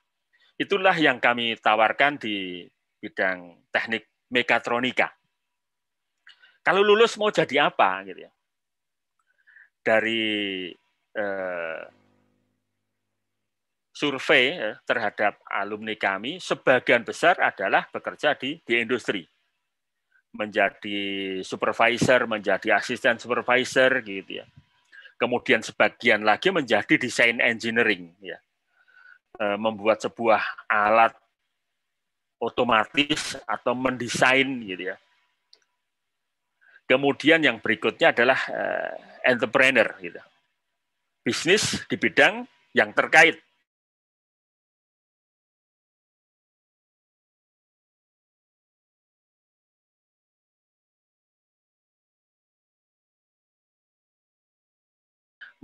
Itulah yang kami tawarkan di bidang teknik mekatronika. Kalau lulus mau jadi apa, gitu ya? Dari survei terhadap alumni kami, sebagian besar adalah bekerja di industri, menjadi supervisor, menjadi asisten supervisor, gitu ya. Kemudian sebagian lagi menjadi desain engineering, ya, membuat sebuah alat otomatis atau mendesain, gitu ya. Kemudian yang berikutnya adalah entrepreneur, gitu. Bisnis di bidang yang terkait.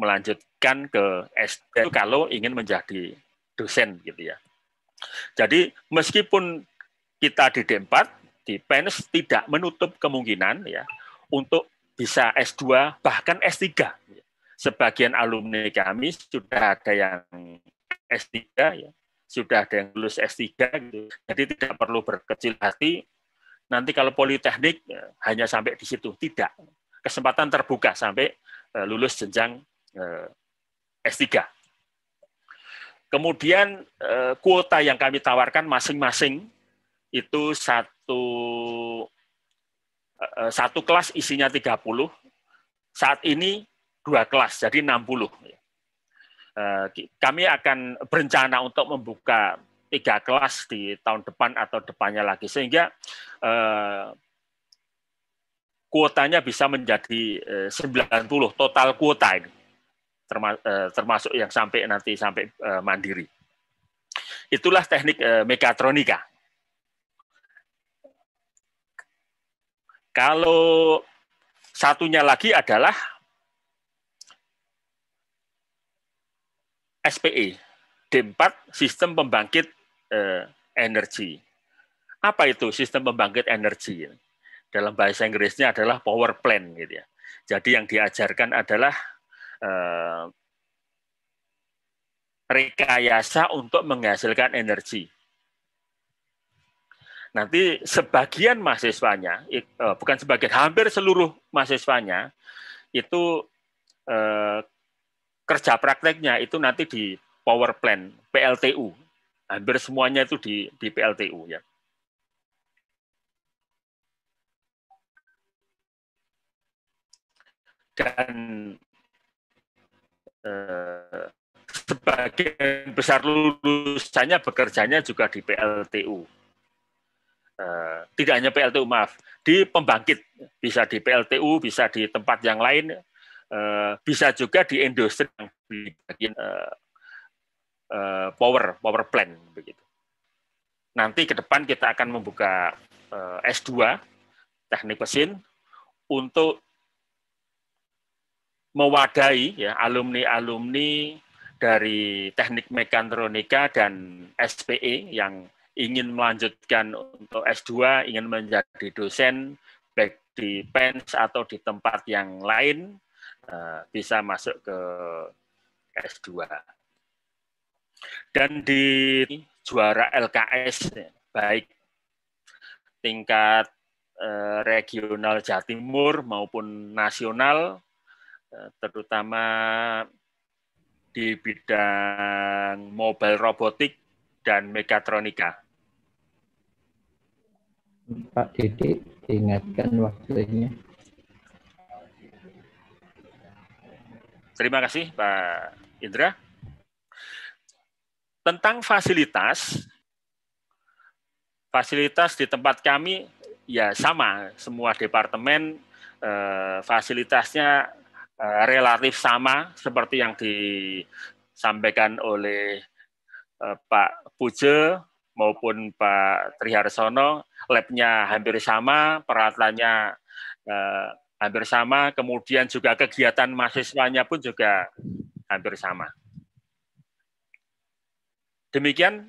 Melanjutkan ke S2 kalau ingin menjadi dosen, gitu ya. Jadi meskipun kita di D4, di PENS tidak menutup kemungkinan ya untuk bisa S2 bahkan S3. Sebagian alumni kami sudah ada yang S3 ya, sudah ada yang lulus S3 gitu. Jadi tidak perlu berkecil hati. Nanti kalau politeknik hanya sampai di situ, tidak. Kesempatan terbuka sampai lulus jenjang S3. Kemudian kuota yang kami tawarkan masing-masing itu satu kelas isinya 30. Saat ini 2 kelas, jadi 60. Kami akan berencana untuk membuka 3 kelas di tahun depan atau depannya lagi, sehingga kuotanya bisa menjadi 90 total kuota ini. Termasuk yang nanti sampai mandiri. Itulah teknik mekatronika. Kalau satunya lagi adalah SPE, D4, Sistem Pembangkit Energi. Apa itu sistem pembangkit energi? Dalam bahasa Inggrisnya adalah power plant, gitu ya. Jadi yang diajarkan adalah rekayasa untuk menghasilkan energi. Nanti sebagian mahasiswanya, bukan sebagian, hampir seluruh mahasiswanya itu kerja prakteknya itu nanti di power plant, PLTU. Hampir semuanya itu di PLTU ya. Dan sebagian besar lulusannya bekerjanya juga di PLTU. Tidak hanya PLTU, maaf, di pembangkit, bisa di PLTU, bisa di tempat yang lain, bisa juga di industri yang di bagian power plant begitu. Nanti ke depan kita akan membuka S2 teknik mesin untuk mewadahi ya alumni-alumni dari teknik mekatronika dan SPE yang ingin melanjutkan untuk S2, ingin menjadi dosen baik di PENS atau di tempat yang lain, bisa masuk ke S2. Dan di juara LKS baik tingkat regional Jawa Timur maupun nasional, terutama di bidang mobile robotik dan mekatronika. Pak Didik, diingatkan waktunya. Terima kasih Pak Indra. Tentang fasilitas di tempat kami ya sama, semua departemen fasilitasnya relatif sama seperti yang disampaikan oleh Pak Puja maupun Pak Triharsono. Labnya hampir sama, peralatannya hampir sama, kemudian juga kegiatan mahasiswanya pun juga hampir sama. Demikian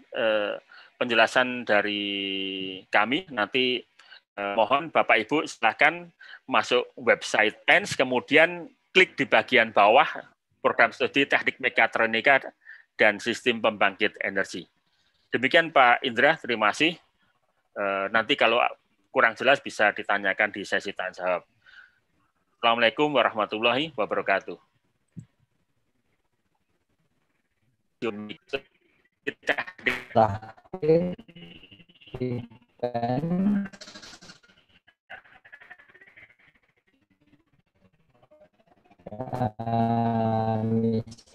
penjelasan dari kami. Nanti mohon Bapak Ibu silakan masuk website PENS, kemudian klik di bagian bawah program studi teknik mekatronika dan sistem pembangkit energi. Demikian Pak Indra, terima kasih. Nanti kalau kurang jelas bisa ditanyakan di sesi tanya jawab. Assalamualaikum warahmatullahi wabarakatuh. Kami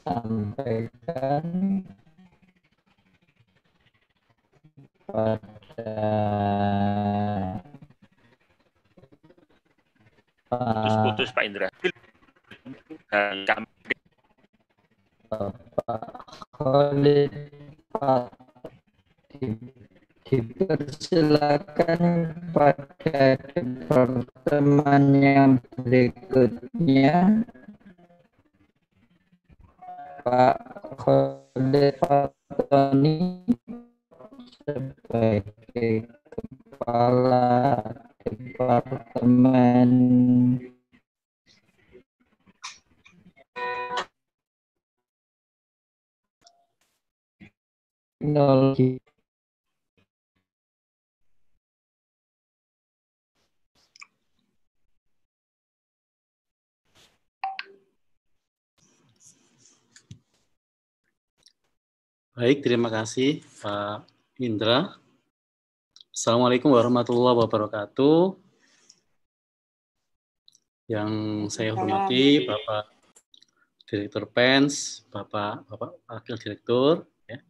sampaikan pada putus-putus Pak Indra. Bapak Khalid, dipersilakan pada departemen yang berikutnya. Pak Khalid Fatoni sebagai Kepala Departemen Teknologi. Baik, terima kasih Pak Indra. Assalamualaikum warahmatullahi wabarakatuh. Yang saya hormati Bapak Direktur PENS, Bapak Wakil Direktur, ya,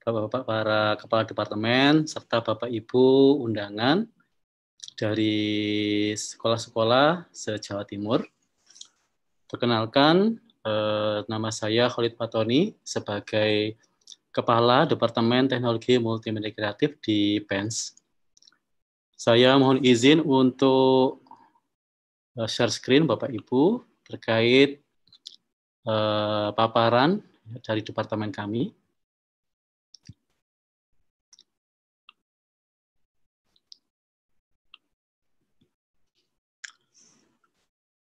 Bapak-Bapak para Kepala Departemen, serta Bapak Ibu undangan dari sekolah-sekolah se-Jawa Timur. Perkenalkan, nama saya Khalid Fatoni sebagai Kepala Departemen Teknologi Multimedia Kreatif di PENS. Saya mohon izin untuk share screen Bapak Ibu terkait paparan dari departemen kami.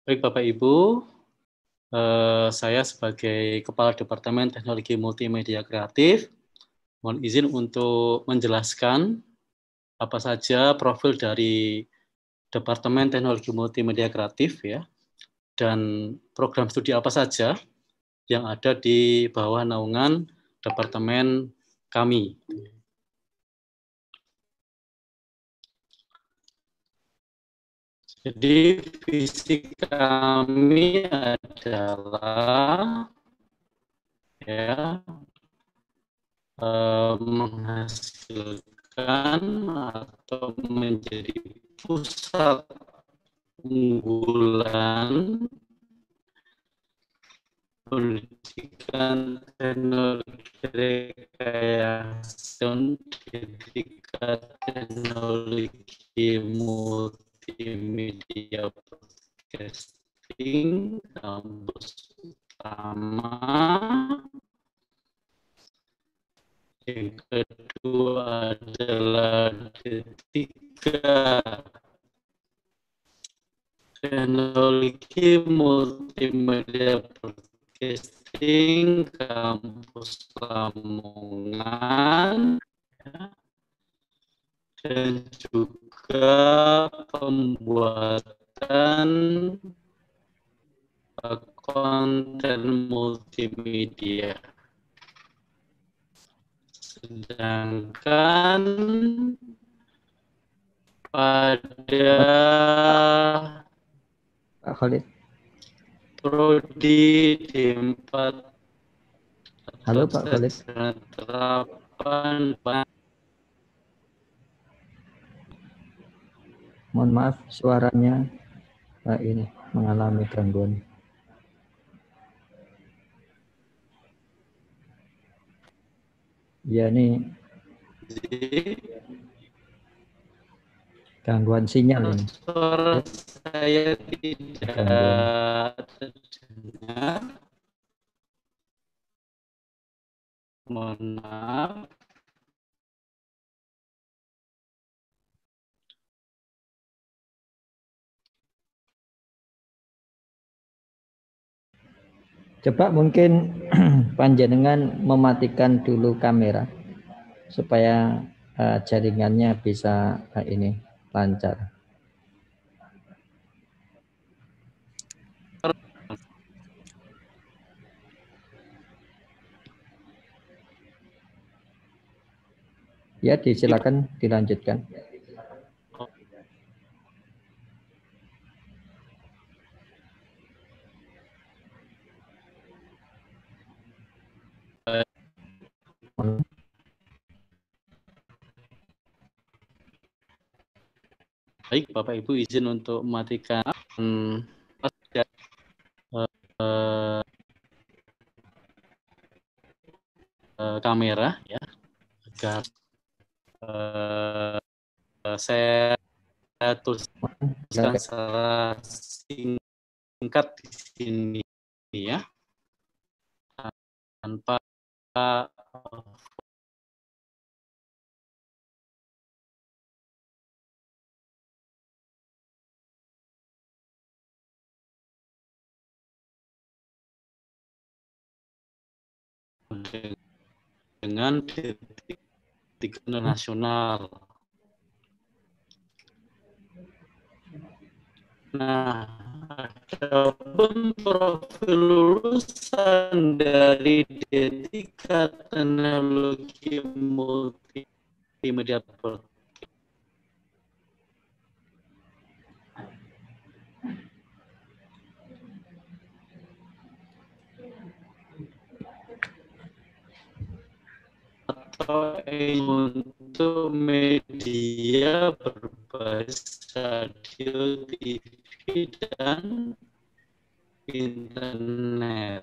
Baik Bapak Ibu, saya sebagai Kepala Departemen Teknologi Multimedia Kreatif, mohon izin untuk menjelaskan apa saja profil dari Departemen Teknologi Multimedia Kreatif, ya, dan program studi apa saja yang ada di bawah naungan departemen kami. Jadi visi kami adalah ya menghasilkan atau menjadi pusat unggulan penelitian menyajikan teknologi rekayasa ketika teknologi multimedia broadcasting kampus utama. Yang kedua adalah ketika teknologi multimedia broadcasting kampus Lamongan, ya, dan juga pembuatan konten multimedia. Sedangkan pada Pak Khalid. prodi D4 Halo Pak Khalid. Terapan. Mohon maaf suaranya ini mengalami gangguan. Ya, ini gangguan sinyal ini. Suara saya tidak terdengar. Mohon maaf. Coba mungkin panjenengan mematikan dulu kamera supaya jaringannya bisa ini lancar. Ya, disilakan dilanjutkan. Baik, Bapak Ibu izin untuk mematikan kamera ya, agar saya tuliskan secara singkat di sini ya, tanpa dengan titik nasional. Nah, adapun profil lulusan dari D3 Teknologi Multimedia atau untuk media berbasis radio, TV, dan internet.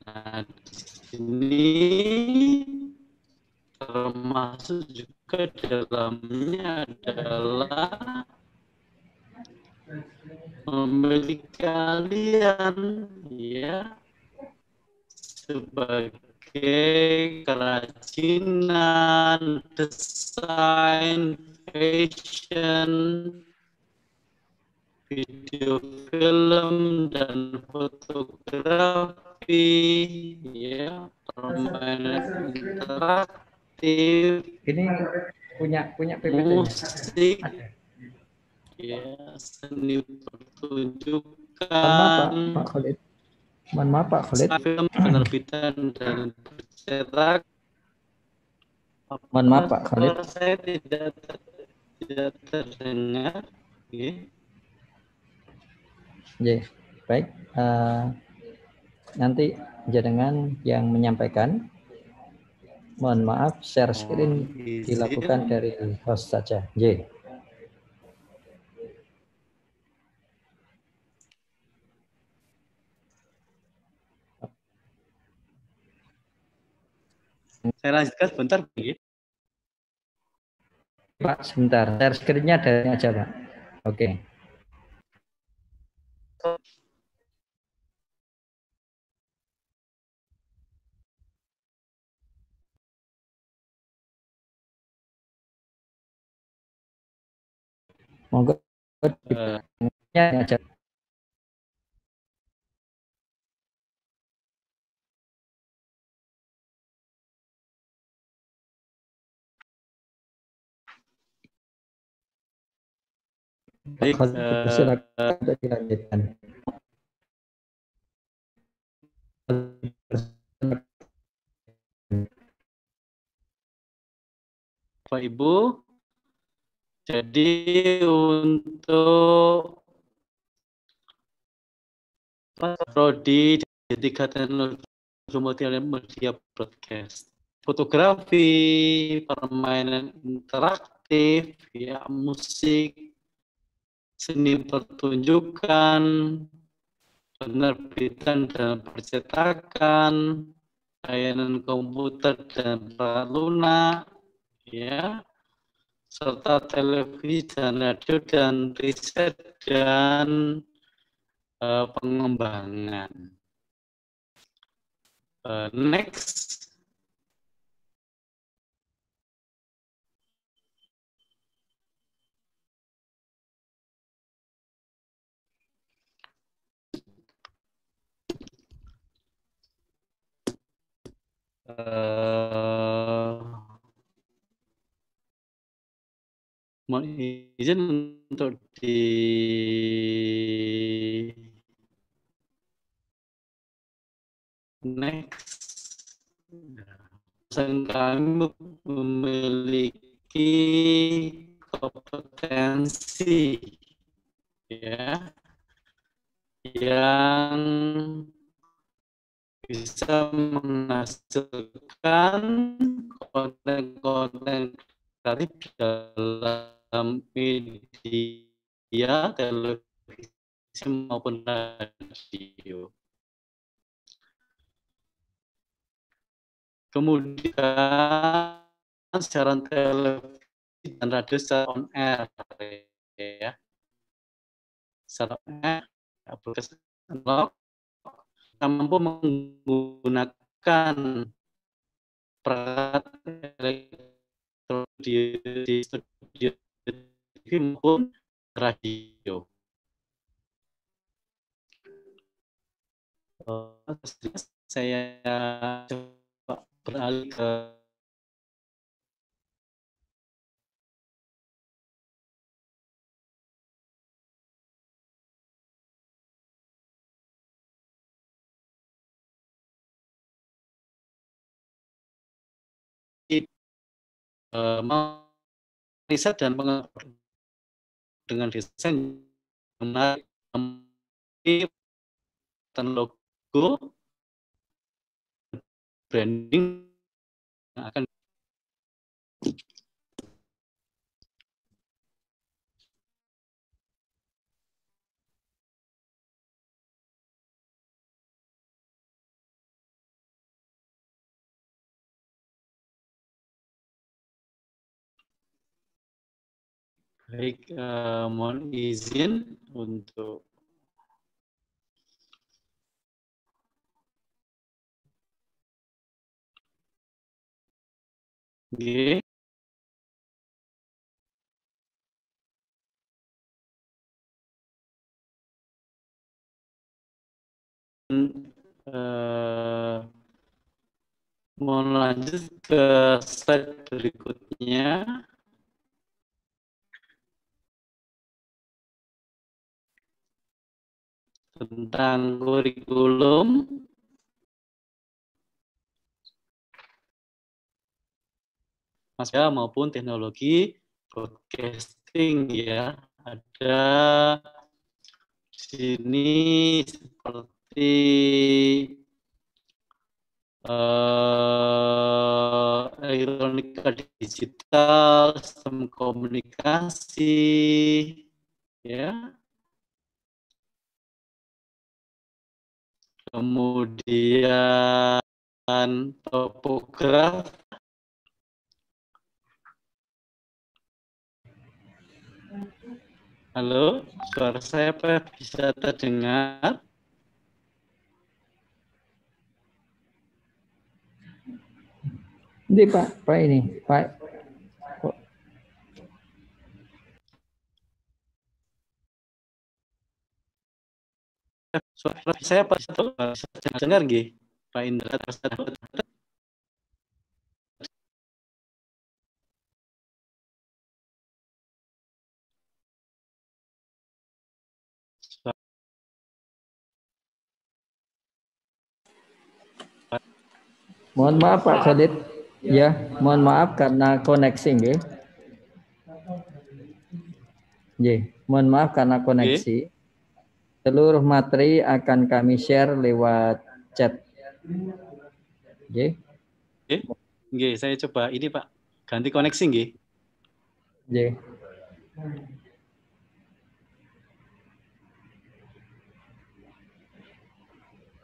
Nah, di sini termasuk juga dalamnya adalah memiliki keahlian ya sebagai kerajinan, desain, fashion, video film dan fotografi, ya, permainan interaktif, Ini punya PPT. musik, ya, seni pertunjukan, Pak Khalid. Mohon maaf Pak Khalid. Film penerbitan dan bercetak. Mohon maaf Pak Khalid. Saya tidak terdengar. Ya, baik. Nanti jenengan yang menyampaikan. Mohon maaf, share screen dilakukan dari host saja. J. Saya lanjutkan sebentar, Pak. Pak, sebentar. Share screen-nya dari aja, Pak. Oke. Monggo aja. Baik, silakan untuk dilanjutkan. Bapak Ibu, jadi untuk prodi D3 Teknologi Multimedia Broadcast, fotografi, permainan interaktif, ya, musik, seni pertunjukan, penerbitan dan percetakan, layanan komputer dan perangkat lunak, ya, serta televisi dan radio dan riset dan pengembangan. Next. Mohon izin untuk di next. Kami memiliki kompetensi, ya, yang bisa menghasilkan konten-konten kreatif dalam media, televisi maupun radio. Kemudian siaran televisi dan radio secara on air, ya. Secara on air, aplikasi analog, mampu menggunakan perangkat elektronik di studio TV maupun radio. Saya coba beralih ke riset dan pengetahuan dengan desain menarik dan logo branding yang akan baik, mohon izin untuk G. Mohon lanjut ke slide berikutnya. Tentang kurikulum. Media maupun teknologi broadcasting, ya. Ada di sini seperti elektronika digital, sistem komunikasi, ya. Kemudian topograf. Halo, suara saya apa bisa terdengar? Ini Pak ini, Pak. Suara saya apa bisa terdengar nggih? Pak Indra. Mohon maaf Pak Khalid. Ya, mohon maaf karena koneksi nggih. Nggih, mohon maaf karena koneksi. Seluruh materi akan kami share lewat chat. Nggih. Nggih, saya coba ini Pak, ganti koneksi nggih. Nggih.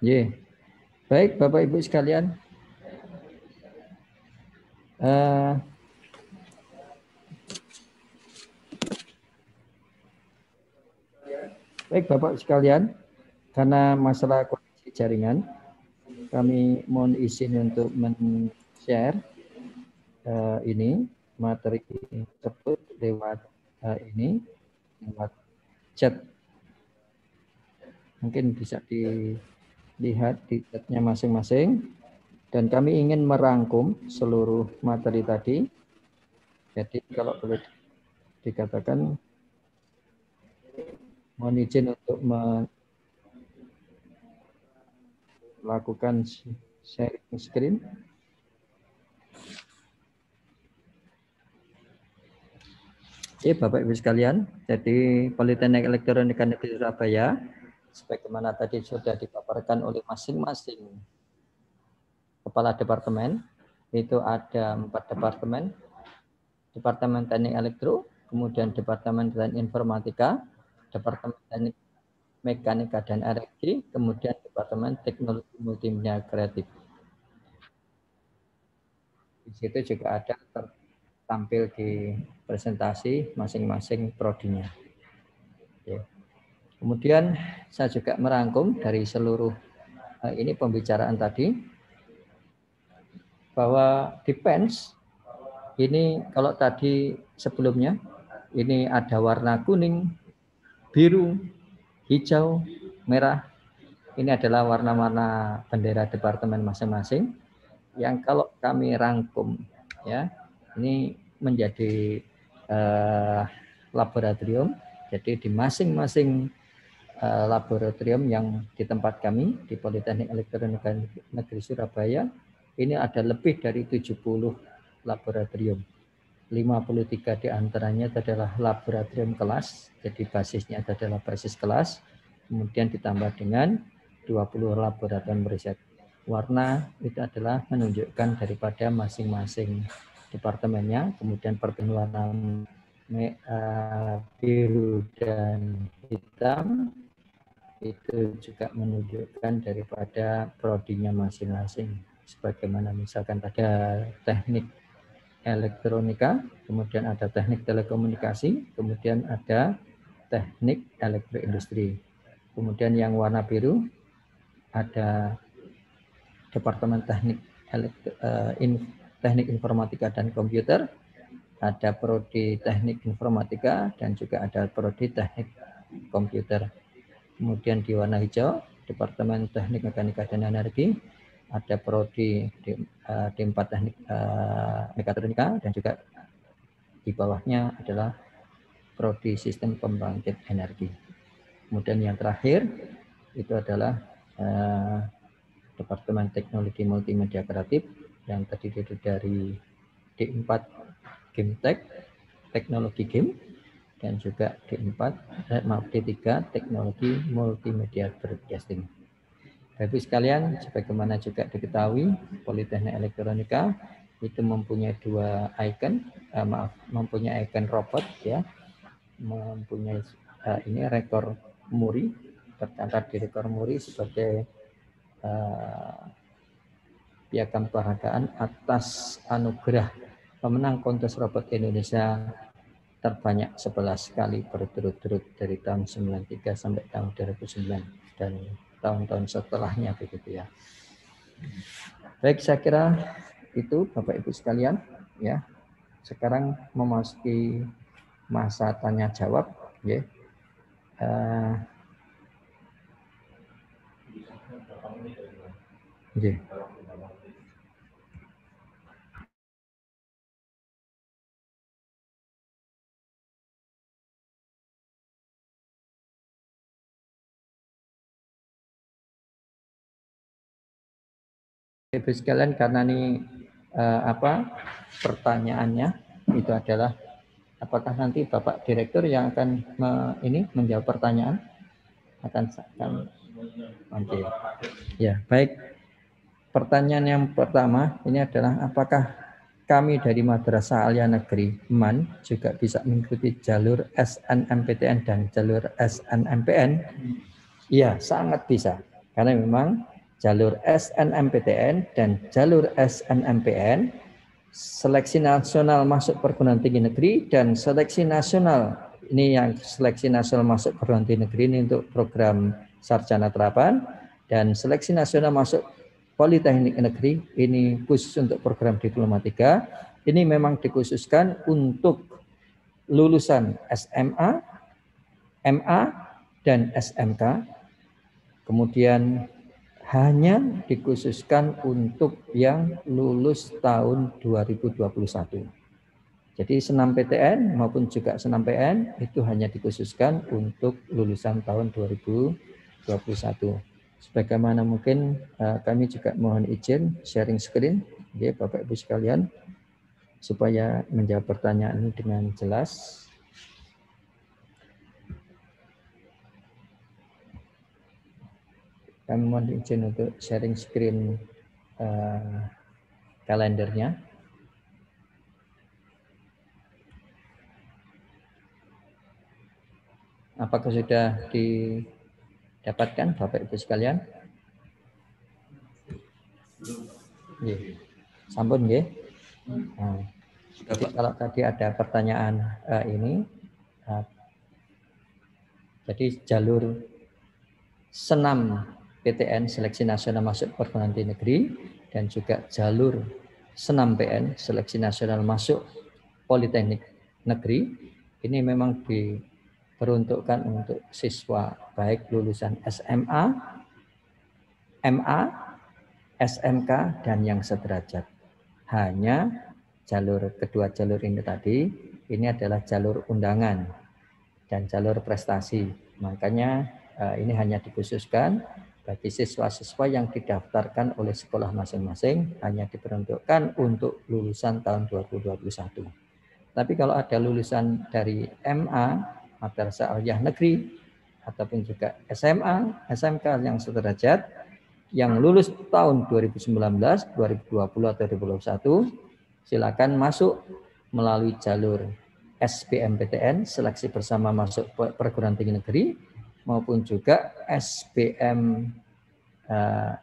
Nggih. Baik, Bapak Ibu sekalian. Baik Bapak sekalian, karena masalah koneksi jaringan, kami mohon izin untuk men-share ini materi tersebut lewat lewat chat. Mungkin bisa dilihat di chatnya masing-masing. Dan kami ingin merangkum seluruh materi tadi. Jadi kalau boleh dikatakan, mohon izin untuk melakukan sharing screen. Oke, Bapak Ibu sekalian, jadi Politeknik Elektronika Negeri Surabaya, sebagaimana tadi sudah dipaparkan oleh masing-masing kepala departemen, itu ada 4 departemen, Departemen Teknik Elektro, kemudian Departemen Desain Informatika, Departemen Teknik Mekanika dan Energi, kemudian Departemen Teknologi Multimedia Kreatif. Di situ juga ada tampil di presentasi masing-masing prodinya. Oke. Kemudian saya juga merangkum dari seluruh ini pembicaraan tadi, bahwa defense ini kalau tadi sebelumnya ini ada warna kuning, biru, hijau, merah. Ini adalah warna-warna bendera departemen masing-masing yang kalau kami rangkum ya, ini menjadi laboratorium. Jadi di masing-masing laboratorium yang di tempat kami di Politeknik Elektronika Negeri Surabaya ini ada lebih dari 70 laboratorium. 53 diantaranya adalah laboratorium kelas, jadi basisnya adalah basis kelas, kemudian ditambah dengan 20 laboratorium riset. Warna itu adalah menunjukkan daripada masing-masing departemennya, kemudian warna biru dan hitam itu juga menunjukkan daripada prodinya masing-masing. Sebagaimana misalkan ada teknik elektronika, kemudian ada teknik telekomunikasi, kemudian ada teknik elektroindustri. Kemudian yang warna biru ada Departemen Teknik Informatika dan Komputer, ada prodi Teknik Informatika dan juga ada prodi Teknik Komputer. Kemudian di warna hijau Departemen Teknik Mekanika dan Energi, ada prodi D4 Teknik Mekatronika dan juga di bawahnya adalah prodi Sistem Pembangkit Energi. Kemudian yang terakhir itu adalah Departemen Teknologi Multimedia Kreatif yang terdiri dari D4 Game-Tech, Teknologi Game, dan juga D3 Teknologi Multimedia Broadcasting. Bapak sekalian, sebagaimana juga diketahui, Politeknik Elektronika itu mempunyai mempunyai icon robot ya, mempunyai ini rekor muri, tercatat di rekor muri sebagai piagam penghargaan atas anugerah pemenang kontes robot Indonesia terbanyak 11 kali berturut-turut dari tahun 93 sampai tahun 2009 dan tahun-tahun setelahnya begitu ya. Baik, saya kira itu Bapak Ibu sekalian ya. Sekarang memasuki masa tanya jawab ya. Ibu sekalian, karena ini pertanyaannya itu adalah apakah nanti Bapak Direktur yang akan menjawab pertanyaan akan nanti. Ya, baik. Pertanyaan yang pertama ini adalah apakah kami dari Madrasah Aliyah Negeri MAN juga bisa mengikuti jalur SNMPTN dan jalur SNMPN? Iya, sangat bisa. Karena memang jalur SNMPTN dan jalur SNMPN seleksi nasional masuk perguruan tinggi negeri dan seleksi nasional ini yang seleksi nasional masuk perguruan tinggi negeri ini untuk program sarjana terapan dan seleksi nasional masuk Politeknik Negeri ini khusus untuk program Diploma 3 ini memang dikhususkan untuk lulusan SMA, MA dan SMK. Kemudian hanya dikhususkan untuk yang lulus tahun 2021. Jadi senam PTN maupun juga senam PN itu hanya dikhususkan untuk lulusan tahun 2021. Sebagaimana mungkin kami juga mohon izin sharing screen, ya Bapak Ibu sekalian, supaya menjawab pertanyaan ini dengan jelas. Kami mohon izin untuk sharing screen kalendernya. Apakah sudah didapatkan Bapak Ibu sekalian? Nggih. Sampun nggih. Nah, jadi kalau tadi ada pertanyaan ini, jadi jalur senam PTN seleksi nasional masuk perguruan tinggi negeri dan juga jalur senam PN seleksi nasional masuk Politeknik Negeri ini memang diperuntukkan untuk siswa baik lulusan SMA, MA, SMK dan yang sederajat. Hanya kedua jalur ini tadi ini adalah jalur undangan dan jalur prestasi. Makanya ini hanya dikhususkan bagi siswa-siswa yang didaftarkan oleh sekolah masing-masing, hanya diperuntukkan untuk lulusan tahun 2021. Tapi kalau ada lulusan dari MA, Madrasah Aliyah Negeri, ataupun juga SMA, SMK yang sederajat, yang lulus tahun 2019, 2020 atau 2021, silakan masuk melalui jalur SBMPTN, seleksi bersama masuk perguruan tinggi negeri, maupun juga SBM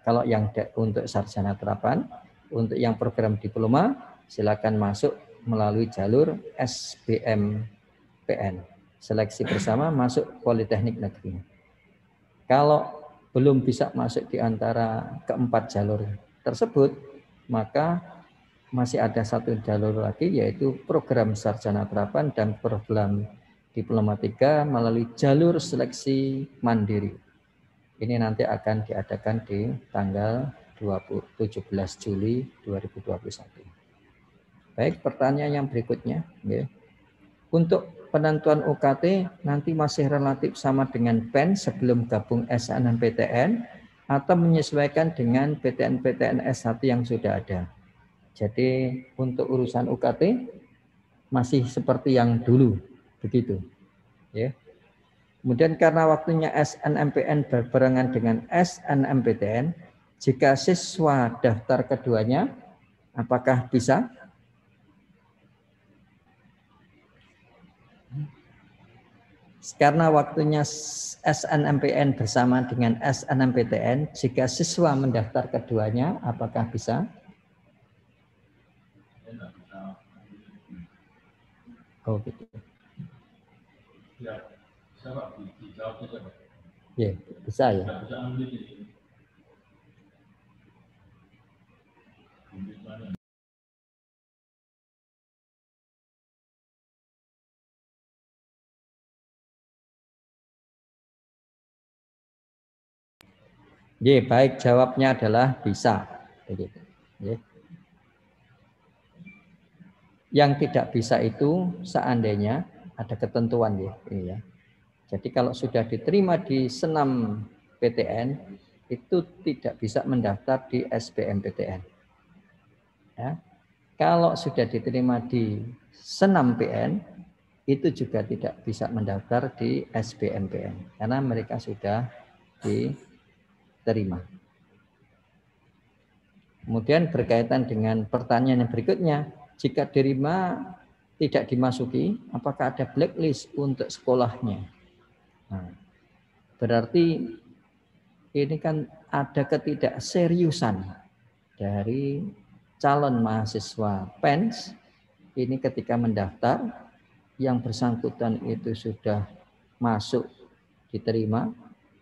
kalau yang untuk sarjana terapan, untuk yang program diploma, silakan masuk melalui jalur SBMPN, seleksi bersama masuk Politeknik Negeri. Kalau belum bisa masuk di antara keempat jalur tersebut, maka masih ada satu jalur lagi, yaitu program sarjana terapan dan program Diploma 3 melalui jalur seleksi mandiri. Ini nanti akan diadakan di tanggal 17 Juli 2021. Baik, pertanyaan yang berikutnya. Untuk penentuan UKT nanti masih relatif sama dengan PEN sebelum gabung SNMPTN atau menyesuaikan dengan PTN-PTN S1 yang sudah ada. Jadi untuk urusan UKT masih seperti yang dulu, begitu. Ya. Kemudian karena waktunya SNMPN berbarengan dengan SNMPTN, jika siswa daftar keduanya, apakah bisa? Karena waktunya SNMPN bersama dengan SNMPTN, jika siswa mendaftar keduanya, apakah bisa? Oh gitu. Ya, bisa ya. Ya, baik, jawabnya adalah bisa. Begitu. Ya. Yang tidak bisa itu seandainya ada ketentuan ya, ini ya. Jadi kalau sudah diterima di senam PTN itu tidak bisa mendaftar di SBMPTN. Ya. Kalau sudah diterima di senam PN itu juga tidak bisa mendaftar di SBMPN karena mereka sudah diterima. Kemudian berkaitan dengan pertanyaan yang berikutnya, jika diterima tidak dimasuki, apakah ada blacklist untuk sekolahnya? Nah, berarti ini kan ada ketidakseriusan dari calon mahasiswa PENS ini ketika mendaftar, yang bersangkutan itu sudah masuk diterima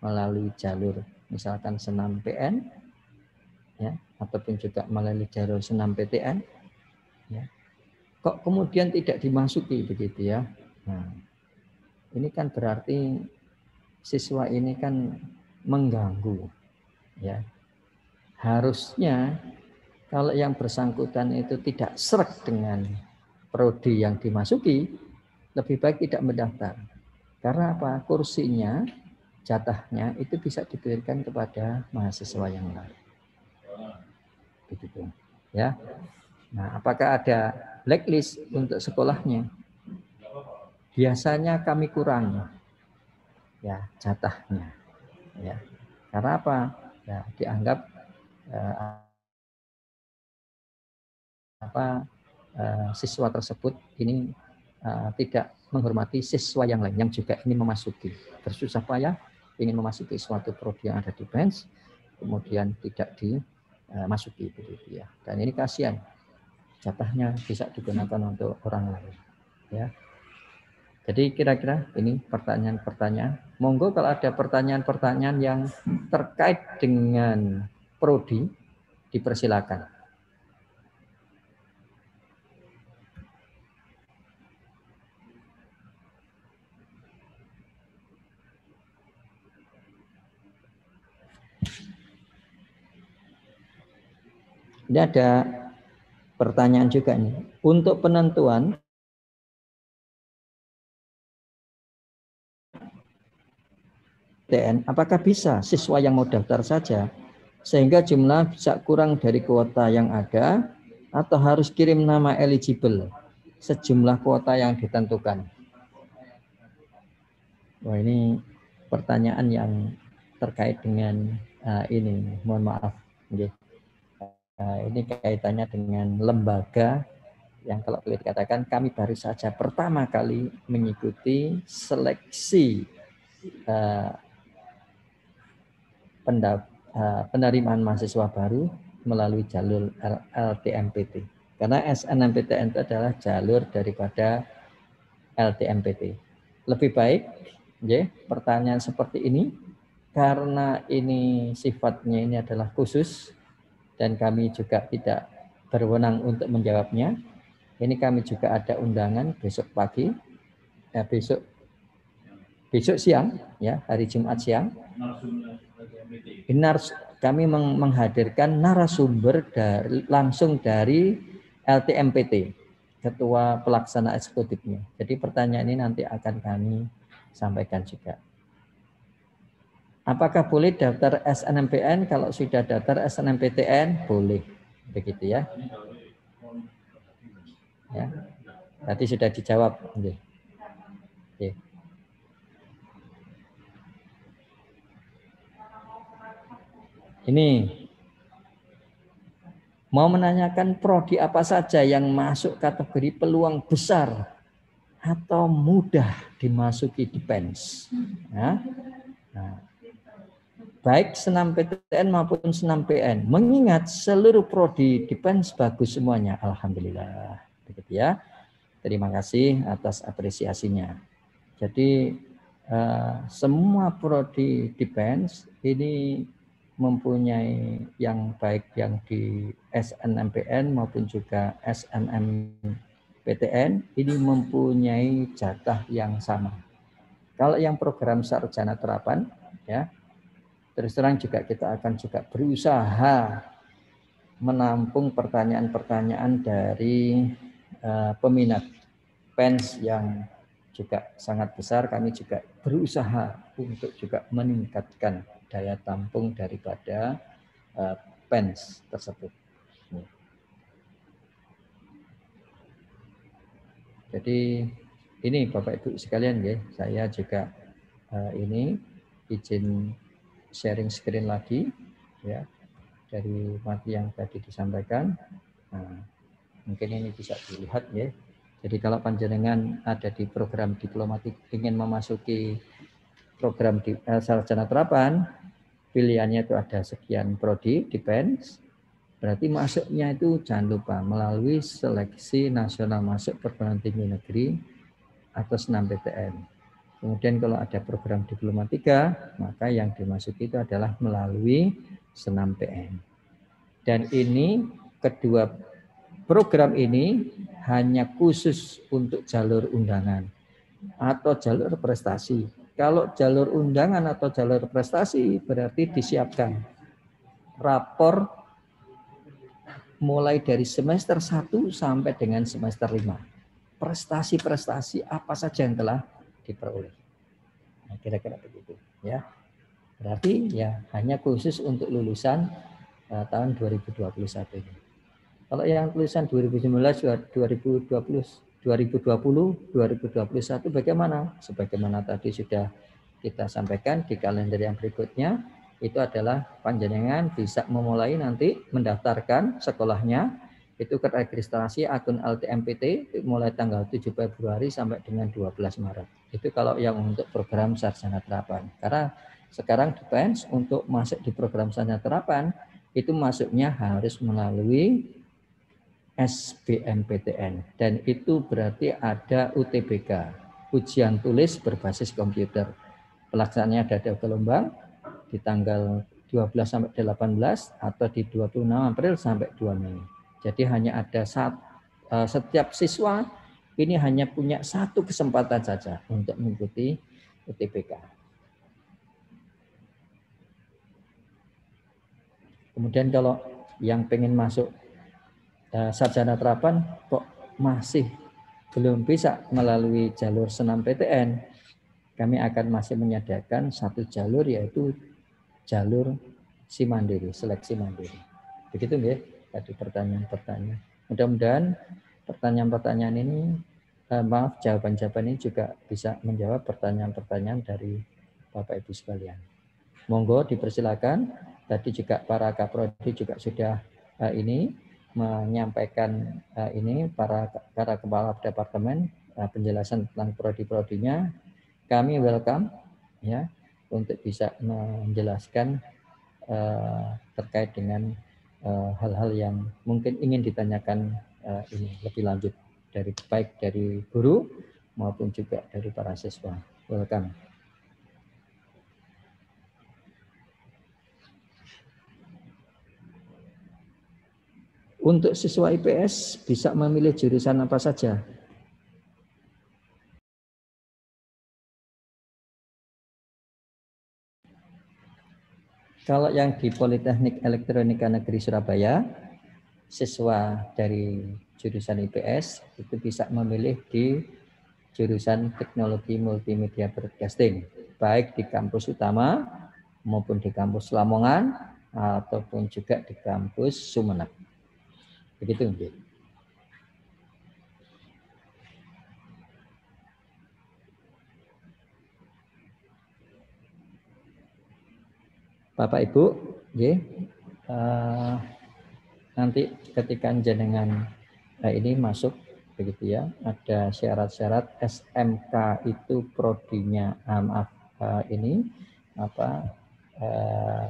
melalui jalur misalkan senam PN, ya, ataupun juga melalui jalur senam PTN, ya. Kok kemudian tidak dimasuki begitu ya? Nah, ini kan berarti siswa ini kan mengganggu, ya. Harusnya kalau yang bersangkutan itu tidak sreg dengan prodi yang dimasuki, lebih baik tidak mendaftar. Karena apa? Kursinya, jatahnya itu bisa diberikan kepada mahasiswa yang lain. Begitu, ya. Nah, apakah ada blacklist untuk sekolahnya? Biasanya kami kurangi, ya, jatahnya, ya. Karena apa? Ya, dianggap siswa tersebut ini tidak menghormati siswa yang lain yang juga ingin memasuki, bersusah payah ingin memasuki suatu prodi yang ada di PENS, kemudian tidak dimasuki, begitu ya. Dan ini kasihan, jatahnya bisa digunakan untuk orang lain, ya. Jadi kira-kira ini pertanyaan-pertanyaan. Monggo kalau ada pertanyaan-pertanyaan yang terkait dengan prodi, dipersilakan. Ini ada pertanyaan juga nih. Untuk penentuan PTN, apakah bisa siswa yang mau daftar saja sehingga jumlah bisa kurang dari kuota yang ada, atau harus kirim nama eligible sejumlah kuota yang ditentukan? Wah, ini pertanyaan yang terkait dengan ini, mohon maaf. Ini kaitannya dengan lembaga yang kalau boleh dikatakan kami baru saja pertama kali mengikuti seleksi penerimaan mahasiswa baru melalui jalur LTMPT. Karena SNMPTN itu adalah jalur daripada LTMPT. Lebih baik, ya, pertanyaan seperti ini karena ini sifatnya ini adalah khusus dan kami juga tidak berwenang untuk menjawabnya. Ini kami juga ada undangan besok pagi, besok siang, ya, hari Jumat siang. Kami menghadirkan narasumber langsung dari LTMPT, Ketua Pelaksana Eksekutifnya. Jadi pertanyaan ini nanti akan kami sampaikan juga. Apakah boleh daftar SNMPN? Kalau sudah daftar SNMPTN, boleh. Begitu ya. Ya. Tadi sudah dijawab. Oke. Ini mau menanyakan prodi apa saja yang masuk kategori peluang besar atau mudah dimasuki di PENS. Ya. Nah, baik senam PTN maupun senam PN. Mengingat seluruh prodi di PENS bagus semuanya, alhamdulillah. Begitu ya. Terima kasih atas apresiasinya. Jadi semua prodi di PENS ini mempunyai yang baik yang di SNMPN maupun juga SNMPTN ini mempunyai jatah yang sama. Kalau yang program sarjana terapan, ya terus terang juga kita akan juga berusaha menampung pertanyaan-pertanyaan dari peminat PENS yang juga sangat besar. Kami juga berusaha untuk juga meningkatkan daya tampung daripada PENS tersebut. Jadi ini Bapak Ibu sekalian ya, saya juga ini izin sharing screen lagi ya dari materi yang tadi disampaikan. Nah, mungkin ini bisa dilihat ya. Jadi kalau panjenengan ada di program diplomatik ingin memasuki program di sarjana terapan, pilihannya itu ada sekian prodi di PENS. Berarti masuknya itu jangan lupa melalui seleksi nasional masuk perguruan tinggi negeri atau SNMPTN. Kemudian kalau ada program diplomatika, maka yang dimasuki itu adalah melalui SNMPN. Dan ini kedua program ini hanya khusus untuk jalur undangan atau jalur prestasi. Kalau jalur undangan atau jalur prestasi berarti disiapkan rapor mulai dari semester 1 sampai dengan semester 5. Prestasi-prestasi apa saja yang telah diperoleh. Nah, kira-kira begitu ya. Berarti ya hanya khusus untuk lulusan tahun 2021 ini. Kalau yang tulisan 2019, 2020, 2021 bagaimana? Sebagaimana tadi sudah kita sampaikan di kalender yang berikutnya, itu adalah panjenengan bisa memulai nanti mendaftarkan sekolahnya, itu registrasi akun LTMPT mulai tanggal 7 Februari sampai dengan 12 Maret. Itu kalau yang untuk program sarjana terapan. Karena sekarang di PENS untuk masuk di program sarjana terapan, itu masuknya harus melalui SBMPTN dan itu berarti ada UTBK, ujian tulis berbasis komputer. Pelaksanaannya ada 2 gelombang di tanggal 12 sampai 18 atau di 26 April sampai 2 Mei. Jadi hanya ada setiap siswa ini hanya punya satu kesempatan saja untuk mengikuti UTBK. Kemudian kalau yang pengen masuk sarjana terapan kok masih belum bisa melalui jalur SNMPTN, kami akan masih menyediakan satu jalur yaitu jalur mandiri, seleksi mandiri. Begitu ya tadi pertanyaan-pertanyaan. Mudah-mudahan pertanyaan-pertanyaan ini, jawaban-jawaban ini juga bisa menjawab pertanyaan-pertanyaan dari Bapak Ibu sekalian. Monggo dipersilakan. Tadi juga para kaprodi juga sudah ini menyampaikan ini para kepala departemen penjelasan tentang prodi-prodinya. Kami welcome ya untuk bisa menjelaskan terkait dengan hal-hal yang mungkin ingin ditanyakan ini lebih lanjut dari baik dari guru maupun juga dari para siswa. Welcome. Untuk siswa IPS bisa memilih jurusan apa saja? Kalau yang di Politeknik Elektronika Negeri Surabaya, siswa dari jurusan IPS itu bisa memilih di jurusan Teknologi Multimedia Broadcasting, baik di kampus utama maupun di kampus Lamongan ataupun juga di kampus Sumeneb. Begitu, Mbak. Bapak Ibu, nanti ketika jenengan ini masuk begitu ya, ada syarat-syarat SMK itu prodinya ini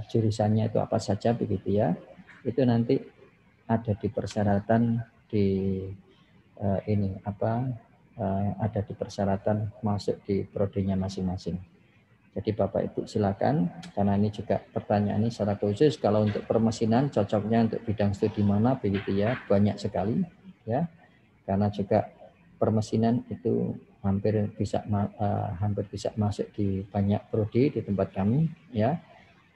jurusannya itu apa saja begitu ya. Itu nanti ada di persyaratan di ada di persyaratan masuk di prodinya masing-masing. Jadi Bapak Ibu silakan, karena ini juga pertanyaan ini secara khusus, kalau untuk permesinan cocoknya untuk bidang studi mana begitu ya, banyak sekali ya, karena juga permesinan itu hampir bisa masuk di banyak prodi di tempat kami ya,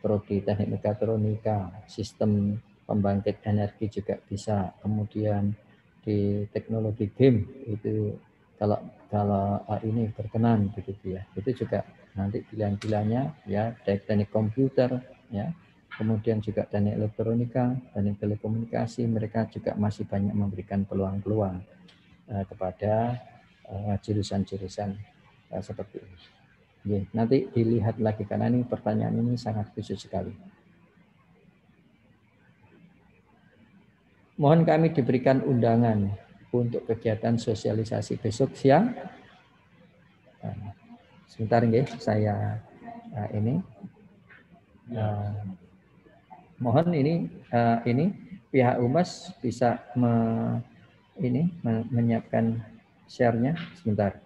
prodi teknik mekatronika, sistem pembangkit energi juga bisa, kemudian di teknologi game itu kalau ini berkenan begitu ya, itu juga nanti pilihan-pilihannya ya, teknik komputer ya, kemudian juga teknik elektronika, teknik telekomunikasi, mereka juga masih banyak memberikan peluang-peluang kepada jurusan-jurusan seperti ini. Oke, nanti dilihat lagi karena ini pertanyaan ini sangat khusus sekali. Mohon kami diberikan undangan untuk kegiatan sosialisasi besok siang. Sebentar nggih, saya mohon ini pihak Humas bisa menyiapkan share-nya sebentar.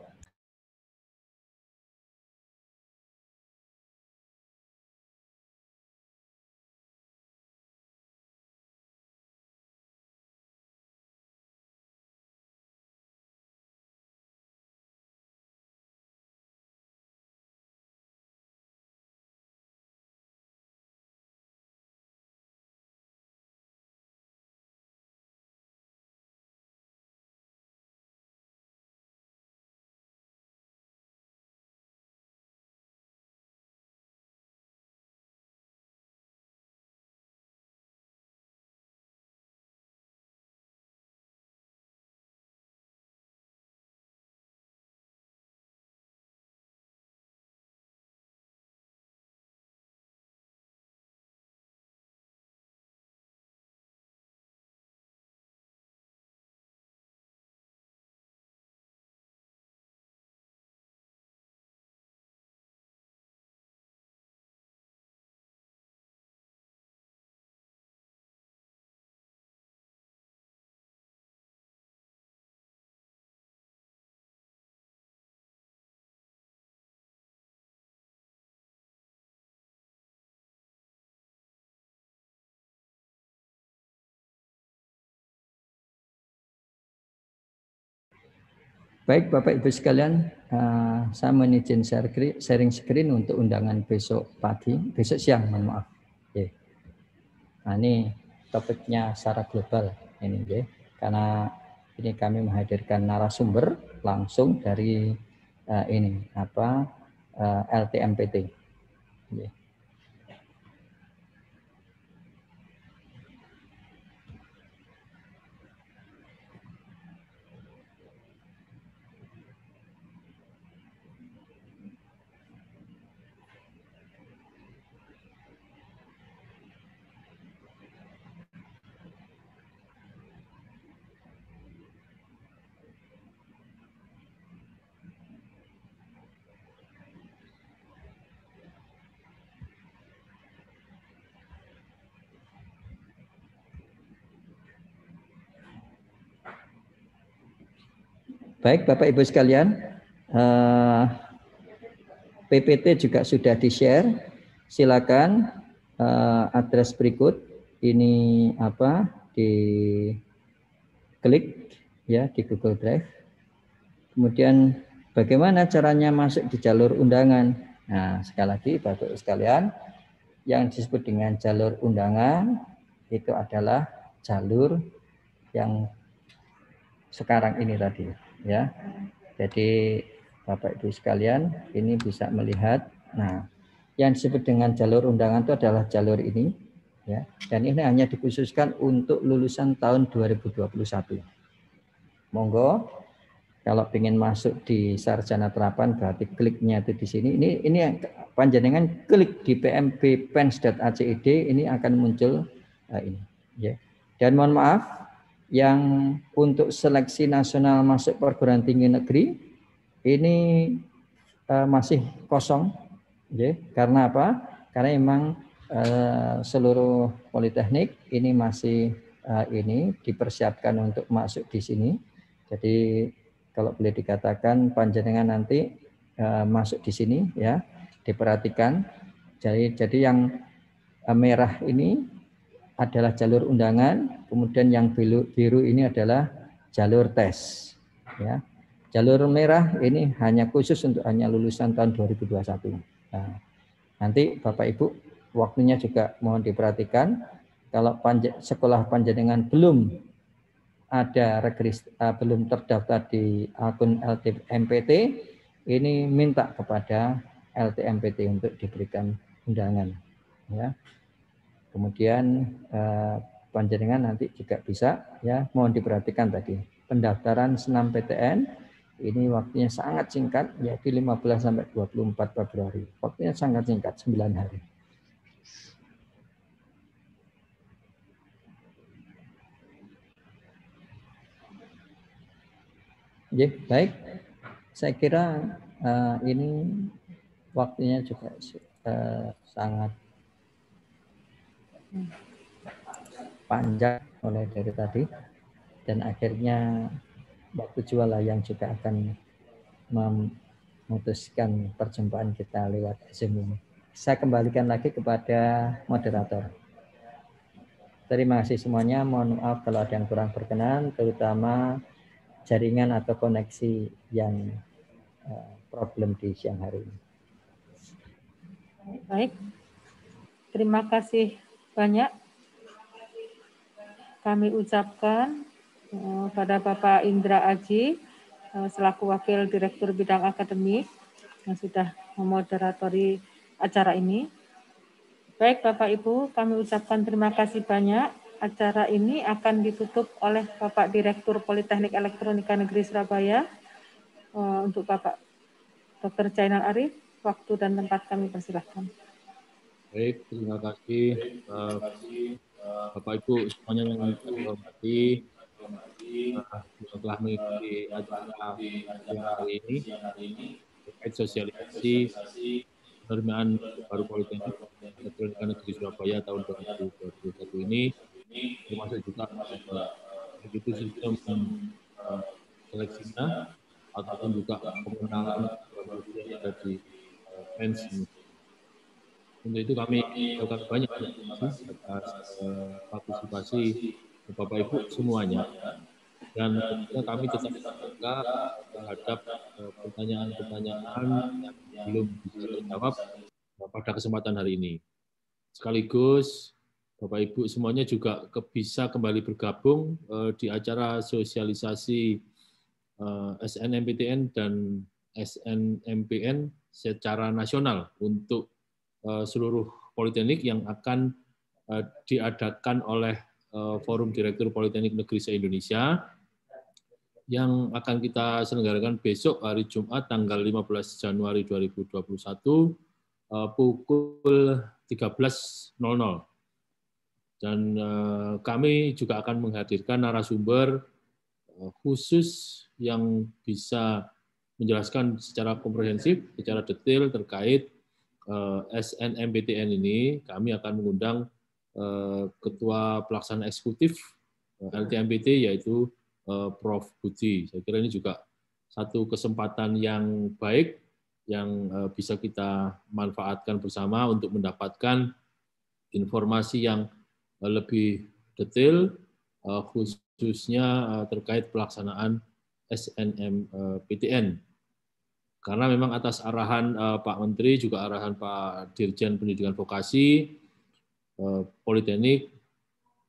Baik Bapak Ibu sekalian, saya menizin sharing screen untuk undangan besok siang, mohon maaf. Oke. Nah, ini topiknya secara global ini, oke. Karena ini kami menghadirkan narasumber langsung dari LTMPT. Oke. Baik Bapak Ibu sekalian, PPT juga sudah di-share. Silakan address berikut ini di-klik ya di Google Drive. Kemudian bagaimana caranya masuk di jalur undangan? Nah, sekali lagi Bapak Ibu sekalian, yang disebut dengan jalur undangan itu adalah jalur yang sekarang ini tadi ya. Jadi Bapak Ibu sekalian ini bisa melihat, nah yang disebut dengan jalur undangan itu adalah jalur ini ya, dan ini hanya dikhususkan untuk lulusan tahun 2021. Monggo kalau ingin masuk di sarjana terapan berarti kliknya itu di sini. Ini panjenengan klik di pmbpens.acid, ini akan muncul ini ya. Dan mohon maaf, yang untuk seleksi nasional masuk perguruan tinggi negeri ini masih kosong ya. Karena apa? Karena memang seluruh politeknik ini masih dipersiapkan untuk masuk di sini. Jadi kalau boleh dikatakan panjenengan nanti masuk di sini ya, diperhatikan. Jadi yang merah ini adalah jalur undangan, kemudian yang biru ini adalah jalur tes. Ya. Jalur merah ini hanya khusus untuk hanya lulusan tahun 2021. Nah, nanti Bapak Ibu waktunya juga mohon diperhatikan. Kalau sekolah panjenengan belum ada belum terdaftar di akun LTMPT, ini minta kepada LTMPT untuk diberikan undangan. Ya. Kemudian panjenengan nanti juga bisa ya, mohon diperhatikan tadi pendaftaran senam PTN ini waktunya sangat singkat, yaitu 15 sampai 24 Februari. Waktunya sangat singkat, 9 hari. Ya, baik. Saya kira ini waktunya juga sangat panjang mulai dari tadi, dan akhirnya Mbak Pujuala yang juga akan memutuskan perjumpaan kita lewat Zoom ini. Saya kembalikan lagi kepada moderator. Terima kasih semuanya. Mohon maaf kalau ada yang kurang berkenan, terutama jaringan atau koneksi yang problem di siang hari ini. Baik, terima kasih banyak kami ucapkan pada Bapak Indra Aji selaku Wakil Direktur Bidang Akademik yang sudah memoderatori acara ini. Baik Bapak Ibu, kami ucapkan terima kasih banyak. Acara ini akan ditutup oleh Bapak Direktur Politeknik Elektronika Negeri Surabaya. Untuk Bapak Dr. Jainal Arif, waktu dan tempat kami persilahkan. Baik, terima kasih Bapak Ibu semuanya yang kami hormati, telah mengikuti acara hari ini terkait sosialisasi penerimaan baru Politeknik Elektronika Negeri Surabaya tahun 2021 ini, termasuk juga begitu sistem seleksinya ataupun juga pengenalan yang ada di PENS ini. Untuk itu kami melakukan banyak atas partisipasi Bapak Ibu semuanya, dan kami tetap terbuka terhadap pertanyaan-pertanyaan yang belum bisa terjawab pada kesempatan hari ini. Sekaligus Bapak Ibu semuanya juga bisa kembali bergabung di acara sosialisasi SNMPTN dan SNMPN secara nasional untuk seluruh politeknik yang akan diadakan oleh Forum Direktur Politeknik Negeri se-Indonesia yang akan kita selenggarakan besok hari Jumat tanggal 15 Januari 2021 pukul 13.00. Dan kami juga akan menghadirkan narasumber khusus yang bisa menjelaskan secara komprehensif, secara detail terkait SNMPTN ini. Kami akan mengundang Ketua Pelaksana Eksekutif LTMPT, yaitu Prof. Budi. Saya kira ini juga satu kesempatan yang baik yang bisa kita manfaatkan bersama untuk mendapatkan informasi yang lebih detail, khususnya terkait pelaksanaan SNMPTN. Karena memang atas arahan Pak Menteri, juga arahan Pak Dirjen Pendidikan Vokasi, Politeknik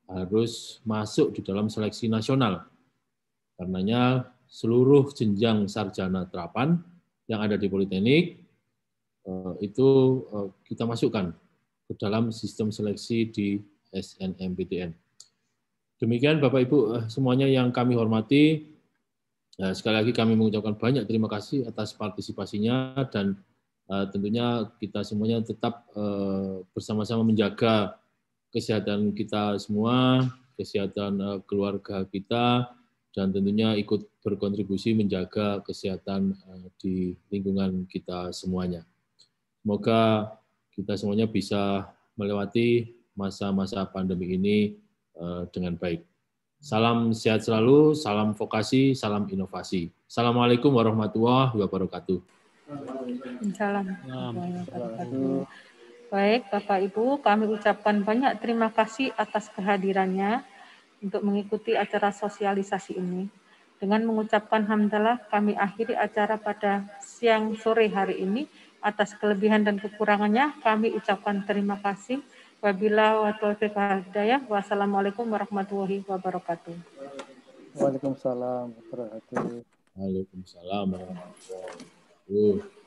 harus masuk di dalam seleksi nasional. Karenanya seluruh jenjang sarjana terapan yang ada di Politeknik itu kita masukkan ke dalam sistem seleksi di SNMPTN. Demikian Bapak Ibu semuanya yang kami hormati. Sekali lagi kami mengucapkan banyak terima kasih atas partisipasinya, dan tentunya kita semuanya tetap bersama-sama menjaga kesehatan kita semua, kesehatan keluarga kita, dan tentunya ikut berkontribusi menjaga kesehatan di lingkungan kita semuanya. Semoga kita semuanya bisa melewati masa-masa pandemi ini dengan baik. Salam sehat selalu, salam vokasi, salam inovasi. Assalamualaikum warahmatullahi wabarakatuh. Assalamualaikum. Baik, Bapak Ibu, kami ucapkan banyak terima kasih atas kehadirannya untuk mengikuti acara sosialisasi ini. Dengan mengucapkan hamdalah, kami akhiri acara pada siang sore hari ini. Atas kelebihan dan kekurangannya, kami ucapkan terima kasih. Wabillahi taufiq wal hidayah. Wassalamualaikum warahmatullahi wabarakatuh. Waalaikumsalam warahmatullahi wabarakatuh. Waalaikumsalam warahmatullahi wabarakatuh.